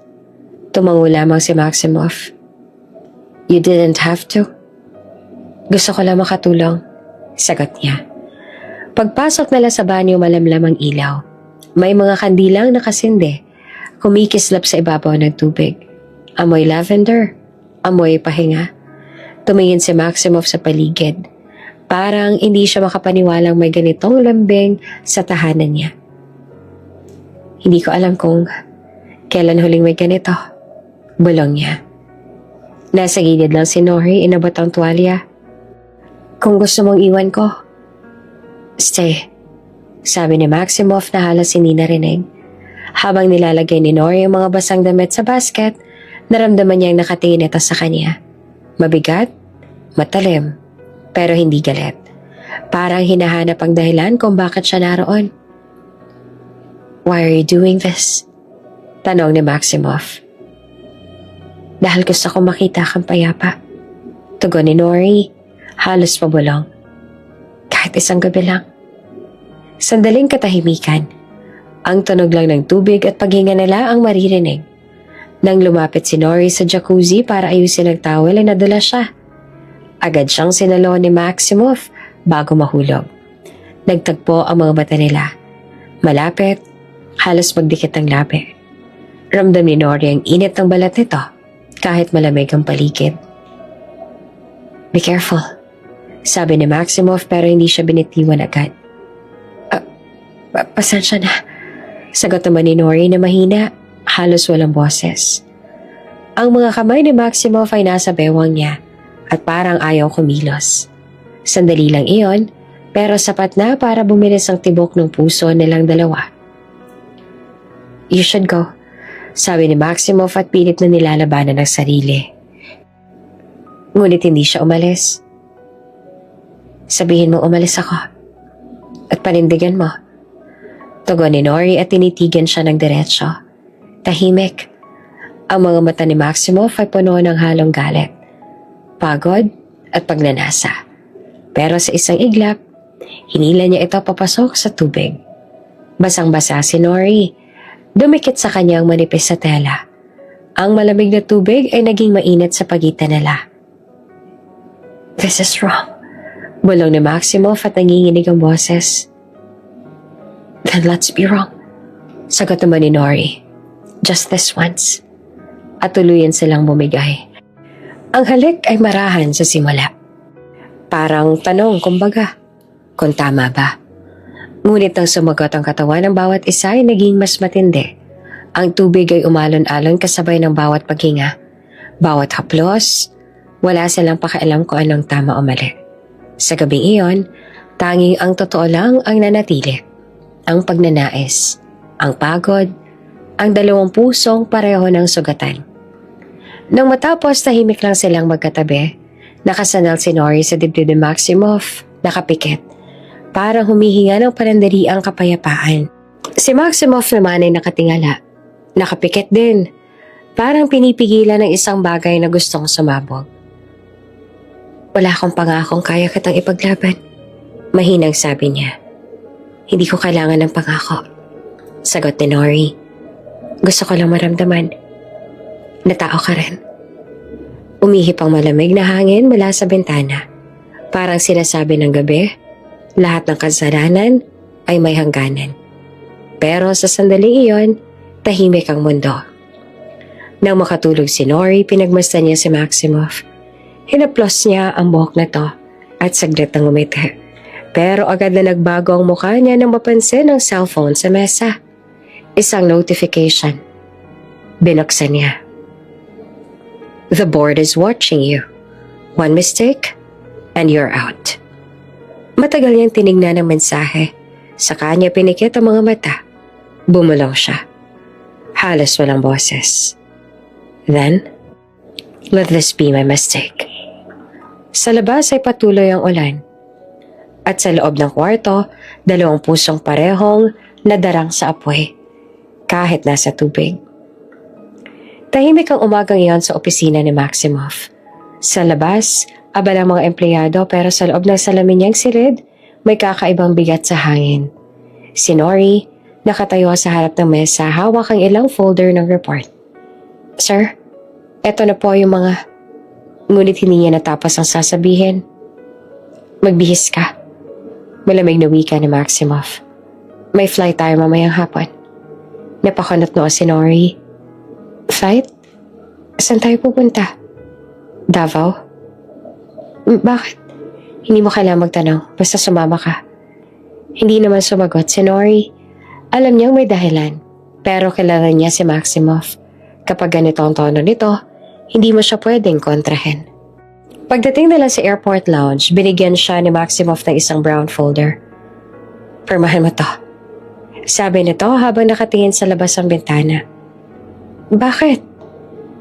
Tumango lamang si Maximoff. You didn't have to. Gusto ko lang makatulong, sagot niya. Pagpasok nila sa banyo malamlam ang ilaw. May mga kandilang nakasindi, kumikislap sa ibabaw ng tubig. Amoy lavender, amoy pahinga. Tumingin si Maximoff sa paligid. Parang hindi siya makapaniwalang may ganitong lambing sa tahanan niya. Hindi ko alam kung kailan huling may ganito. Bulong niya. Nasa gilid lang si Nori, inabot ang tuwalya. Kung gusto mong iwan ko, stay, sabi ni Maximoff na halos hindi narinig. Habang nilalagay ni Nori ang mga basang damit sa basket, naramdaman niyang nakatingin ito sa kanya. Mabigat, matalim, pero hindi galit. Parang hinahanap ang dahilan kung bakit siya naroon. Why are you doing this? Tanong ni Maximoff. Dahil gusto ko makita kang payapa. Tugon ni Nori, halos pabulong. Kahit isang gabi lang. Sandaling katahimikan. Ang tunog lang ng tubig at paghinga nila ang maririnig. Nang lumapit si Nori sa jacuzzi para ayusin ang towel ay nadala siya. Agad siyang sinalo ni Maximoff bago mahulog. Nagtagpo ang mga mata nila. Malapit, halos magdikit ang labi. Ramdam ni Nori ang init ng balat nito kahit malamig ang paligid. Be careful, sabi ni Maximoff pero hindi siya binitiwan agad. Pasensya na, sagot naman ni Nori na mahina, halos walang boses. Ang mga kamay ni Maximoff ay nasa bewang niya at parang ayaw kumilos. Sandali lang iyon, pero sapat na para bumilis ang tibok ng puso nilang dalawa. You should go, sabi ni Maximoff at pilit na nilalabanan ang sarili. Ngunit hindi siya umalis. Sabihin mo umalis ako at panindigan mo. Tugon ni Nori at tinitigan siya ng diretsyo. Tahimik. Ang mga mata ni Maximoff ay puno ng halong galit, pagod at pagnanasa. Pero sa isang iglap, hinila niya ito papasok sa tubig. Basang-basa si Nori. Dumikit sa kanyang manipis sa tela. Ang malamig na tubig ay naging mainit sa pagitan nila. "This is wrong," bulong ni Maximoff at nanginginig ang boses. "Then let's be wrong," sagot naman ni Nori. "Just this once." At tuluyan silang bumigay. Ang halik ay marahan sa simula. Parang tanong kumbaga, kung tama ba. Ngunit nang sumagot ang katawan ng bawat isa ay naging mas matindi. Ang tubig ay umalon-alon kasabay ng bawat paghinga. Bawat haplos, wala silang pakialam kung anong tama o mali. Sa gabing iyon, tanging ang totoo lang ang nanatili. Ang pagnanais, ang pagod, ang dalawang pusong pareho ng sugatan. Nang matapos, tahimik lang silang magkatabi. Nakasanal si Nori sa dibdib ni Maximoff, nakapikit. Parang humihinga ng panandali ang kapayapaan. Si Maximoff naman ay nakatingala. Nakapikit din. Parang pinipigilan ng isang bagay na gustong sumabog. "Wala akong pangakong kaya kitang ipaglaban," mahinang sabi niya. "Hindi ko kailangan ng pangako," sagot ni Nori. "Gusto ko lang maramdaman na tao ka rin." Umihip ang malamig na hangin mula sa bintana. Parang sinasabi ng gabi, lahat ng kasalanan ay may hangganan. Pero sa sandaling iyon, tahimik ang mundo. Nang makatulog si Nori, pinagmasdan niya si Maximoff. Hinaplos niya ang buhok na to at saglit nang umiti. Pero agad na nagbago ang mukha niya nang mapansin ang cellphone sa mesa. Isang notification. Binuksan niya. "The board is watching you. One mistake, and you're out." Matagal niyang tinignan ang mensahe. Sa kanya pinikit ang mga mata. Bumulong siya. Halos walang boses. Then, "Let this be my mistake." Sa labas ay patuloy ang ulan. At sa loob ng kwarto, dalawang pusong parehong nadarang sa apoy. Kahit nasa tubig. Tahimik ang umagang iyon sa opisina ni Maximoff. Sa labas, abala ang mga empleyado pero sa loob ng salamin niyang silid, may kakaibang bigat sa hangin. Si Nori, nakatayo sa harap ng mesa, hawak ang ilang folder ng report. "Sir, eto na po yung mga..." Ngunit hindi niya natapos ang sasabihin. "Magbihis ka." Malamig na wika ni Maximoff. "May flight tayo mamayang hapon." Napakunot noo si Nori. "Flight? Saan tayo pupunta?" "Davao." "Bakit? Hindi mo kailangang magtanong, basta sumama ka." Hindi naman sumagot si Nori. Alam niyang may dahilan, pero kilala niya si Maximoff. Kapag ganito ang tono nito, hindi mo siya pwedeng kontrahin. Pagdating nila sa airport lounge, binigyan siya ni Maximoff ng isang brown folder. "Pirmahan mo to," sabi nito habang nakatingin sa labas ng bintana. "Bakit?"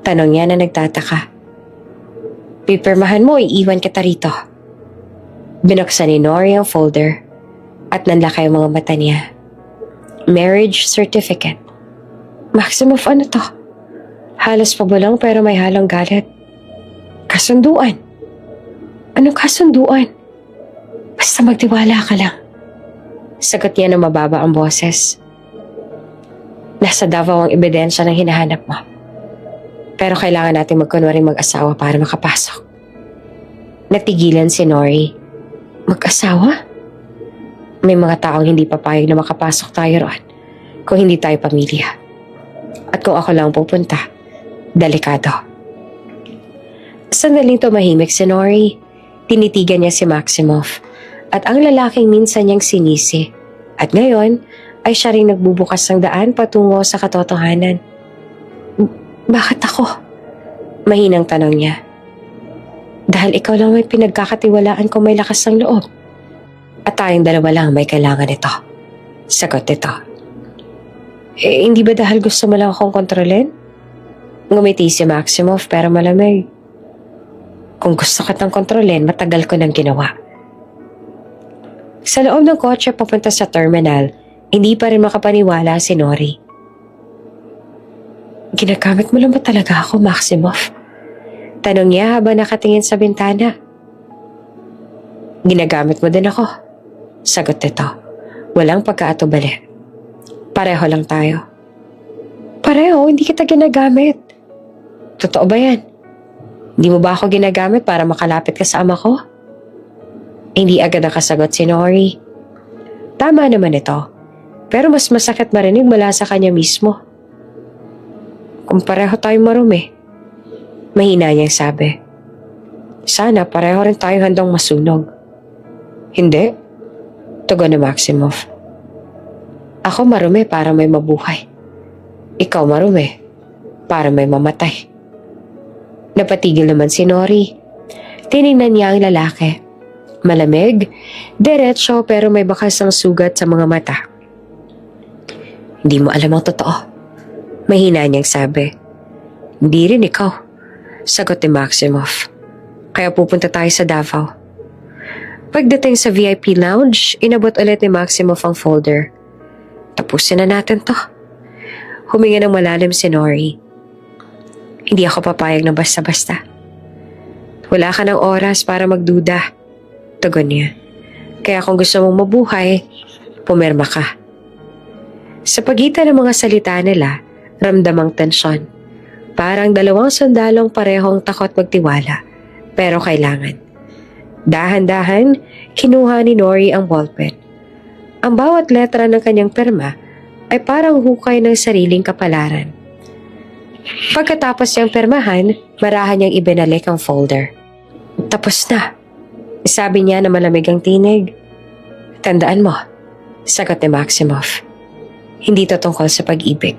tanong niya na nagtataka. "Pipirmahan mo, iiwan kita rito." Binuksan ni Nori ang folder at nanlaki ang mga mata niya. Marriage certificate. Maximoff, ano to? Halos pabulong pero may halong galit. Kasunduan. Anong kasunduan? Basta magtiwala ka lang. Sagot niya na mababa ang boses. "Nasa Davao ang ebidensya ng hinahanap mo. Pero kailangan natin magkunwaring mag-asawa para makapasok." Natigilan si Nori. "Mag-asawa? May mga taong hindi papayag na makapasok tayo roon kung hindi tayo pamilya. At kung ako lang pupunta, delikado." Sandaling tumahimik si Nori. Tinitigan niya si Maximoff at ang lalaking minsan niyang sinisi. At ngayon ay siya rin nagbubukas ng daan patungo sa katotohanan. "Bakit ako?" mahinang tanong niya. "Dahil ikaw lang may pinagkakatiwalaan kung may lakas ng loob. At tayong dalawa lang may kailangan nito." Sagot nito. Hindi ba dahil gusto mo lang akong kontrolin?" Ngumiti si Maximoff pero malamig. "Kung gusto kitang kontrolin, matagal ko nang ginawa." Sa loob ng kotse papunta sa terminal, hindi pa rin makapaniwala si Nori. Ginagamit mo lang ba talaga ako, Maximoff? Tanong niya habang nakatingin sa bintana. Ginagamit mo din ako. Sagot nito. Walang pagkaatubali. Pareho lang tayo. Pareho, hindi kita ginagamit. Totoo ba yan? Hindi mo ba ako ginagamit para makalapit ka sa ama ko? Hindi agad nakasagot si Nori. Tama naman ito. Pero mas masakit marinig mula sa kanya mismo. Kung pareho tayong marumi. Mahina niyang sabi. Sana pareho rin tayong handang masunog. Hindi. Tugon ni Maximoff. Ako marumi para may mabuhay. Ikaw marumi para may mamatay. Napatigil naman si Nori. Tiningnan niya ang lalaki. Malamig, diretso pero may bakas ng sugat sa mga mata. Hindi mo alam ang totoo. Mahina niyang sabi. Hindi rin ikaw. Sagot ni Maximoff. Kaya pupunta tayo sa Davao. Pagdating sa VIP lounge, inabot ulit ni Maximoff ang folder. Tapusin na natin to. Huminga ng malalim si Nori. Hindi ako papayag na basta-basta. Wala ka ng oras para magduda. Tugon niya. Kaya kung gusto mong mabuhay, pumirma ka. Sa pagitan ng mga salita nila, ramdam ang tensyon. Parang dalawang sundalong parehong takot magtiwala, pero kailangan. Dahan-dahan, kinuha ni Nori ang ballpen. Ang bawat letra ng kanyang pirma ay parang hukay ng sariling kapalaran. Pagkatapos niyang pirmahan, marahan niyang ibinalik ang folder. Tapos na, sabi niya na malamig ang tinig. Tandaan mo, sagot ni Maximoff. Hindi to tungkol sa pag-ibig.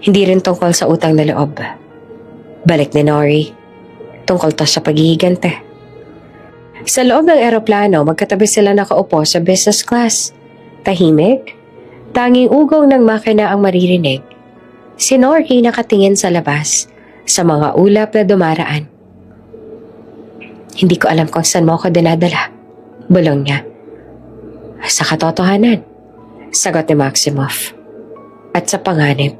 Hindi rin tungkol sa utang na loob. Balik ni Nori. Tungkol to sa paghihigante. Sa loob ng eroplano, magkatabi sila nakaupo sa business class. Tahimik, tanging ugong ng makina ang maririnig. Si Nori nakatingin sa labas, sa mga ulap na dumaraan. Hindi ko alam kung saan mo ako dinadala. Bulong niya. Sa katotohanan, sagot ni Maximoff. At sa panganib,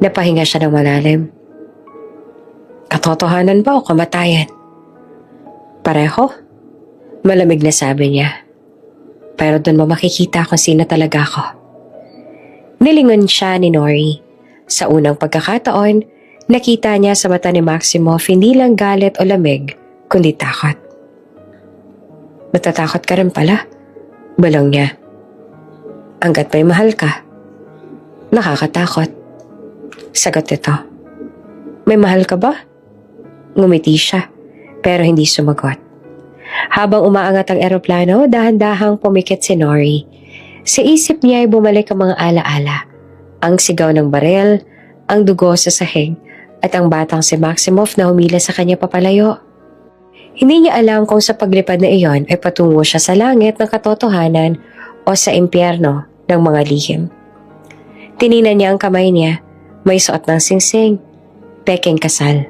napahinga siya ng malalim. Katotohanan ba o kamatayan? Pareho? Malamig na sabi niya. Pero doon mo makikita kung sino talaga ako. Nilingon siya ni Nori. Sa unang pagkakataon, nakita niya sa mata ni Maximoff hindi lang galit o lamig, kundi takot. Matatakot ka rin pala, bulong niya. Hanggat may mahal ka, nakakatakot. Sagot nito. May mahal ka ba? Ngumiti siya, pero hindi sumagot. Habang umaangat ang eroplano, dahan-dahang pumikit si Nori. Sa isip niya ay bumalik ang mga alaala. Ang sigaw ng barel, ang dugo sa sahig, at ang batang si Maximoff na humila sa kanya papalayo. Hindi niya alam kung sa paglipad na iyon ay patungo siya sa langit ng katotohanan o sa impyerno ng mga lihim. Tiningnan niya ang kamay niya, may suot ng singsing, peking kasal,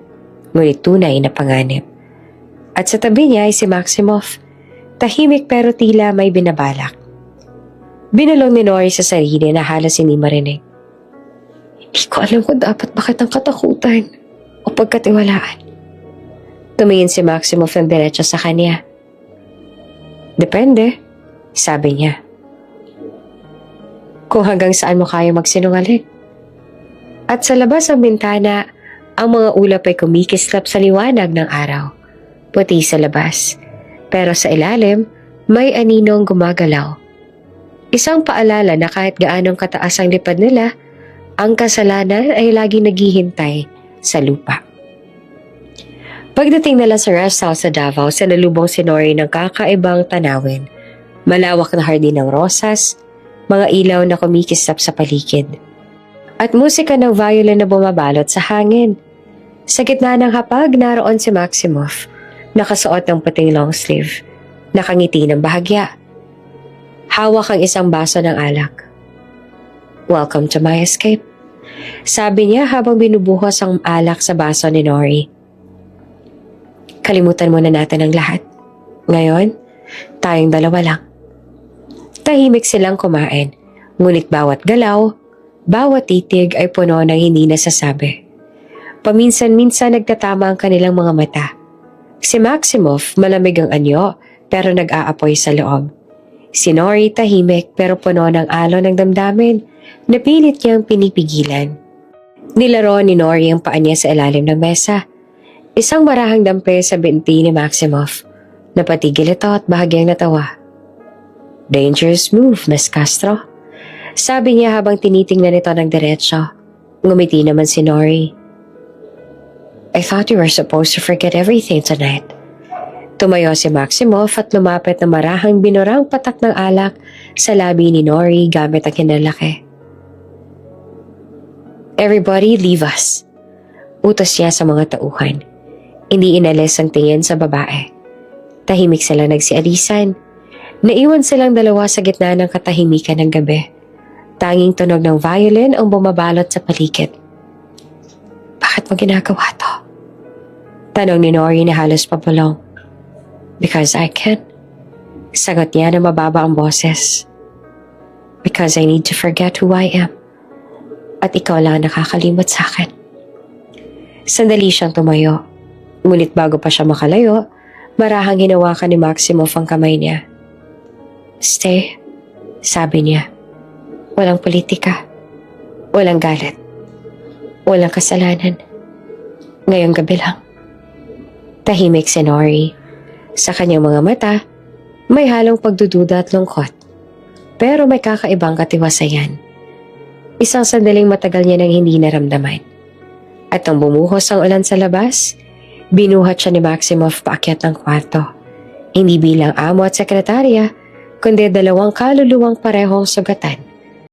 ngunit tunay na panganib. At sa tabi niya ay si Maximoff, tahimik pero tila may binabalak. Binulong ni Nori sa sarili na halos hindi marinig. Hindi ko alam kung dapat ba kitang katakutan o pagkatiwalaan. Tumingin si Maximoff ng diretso sa kanya. Depende, sabi niya. Kung hanggang saan mo kaya magsinungaling. At sa labas ng bintana, ang mga ulap ay kumikislap sa liwanag ng araw. Puti sa labas, pero sa ilalim, may aninong gumagalaw. Isang paalala na kahit gaanong kataas ang lipad nila, ang kasalanan ay lagi naghihintay sa lupa. Pagdating nila sa rest house sa Davao, sinalubong si Nori ng kakaibang tanawin. Malawak na hardin ng rosas, mga ilaw na kumikislap sa paligid, at musika ng violin na bumabalot sa hangin. Sa gitna ng hapag, naroon si Maximoff, nakasuot ng puting long sleeve, nakangiti ng bahagya. Hawak ang isang baso ng alak. Welcome to my escape, sabi niya habang binubuhos ang alak sa baso ni Nori. Kalimutan muna natin ang lahat. Ngayon, tayong dalawa lang. Tahimik silang kumain, ngunit bawat galaw, Bawat titig ay puno ng hindi nasasabi. Paminsan-minsan nagtatama ang kanilang mga mata. Si Maximoff malamig ang anyo pero nag-aapoy sa loob. Si Nori tahimik pero puno ng alon ng damdamin na pilit niyang pinipigilan. Nilaro ni Nori ang paa niya sa ilalim ng mesa. Isang marahang dampe sa binti ni Maximoff. Napatigil ito at bahagyang natawa. "Dangerous move, Miss Castro," sabi niya habang tinitingnan ito ng diretsyo. Ngumiti naman si Nori. "I thought you were supposed to forget everything tonight." Tumayo si Maximoff at lumapit na marahang binurang patak ng alak sa labi ni Nori gamit ang hinalaki. "Everybody leave us," utos niya sa mga tauhan. Hindi inalis ang tingin sa babae. Tahimik sila nagsialisan. Naiwan silang dalawa sa gitna ng katahimikan ng gabi. Tanging tunog ng violin ang bumabalot sa paligid. "Bakit mo ginagawa to?" Tanong ni Nori na halos pabulong. "Because I can," sagot niya na mababa ang boses. "Because I need to forget who I am. At ikaw lang ang nakakalimot sa akin." Sandali siyang tumayo. Ngunit bago pa siya makalayo, marahang hinawakan ni Maximoff ang kamay niya. "Stay," sabi niya. "Walang politika. Walang galit. Walang kasalanan. Ngayong gabi lang." Tahimik si Nori. Sa kanyang mga mata, may halong pagdududa at lungkot. Pero may kakaibang katiwasayan. Isang sandaling matagal niya nang hindi naramdaman. At nang bumuhos ang ulan sa labas, binuhat siya ni Maximoff paakyat ng kwarto. Hindi bilang amo at sekretarya, kundi dalawang kaluluwang parehong sugatan.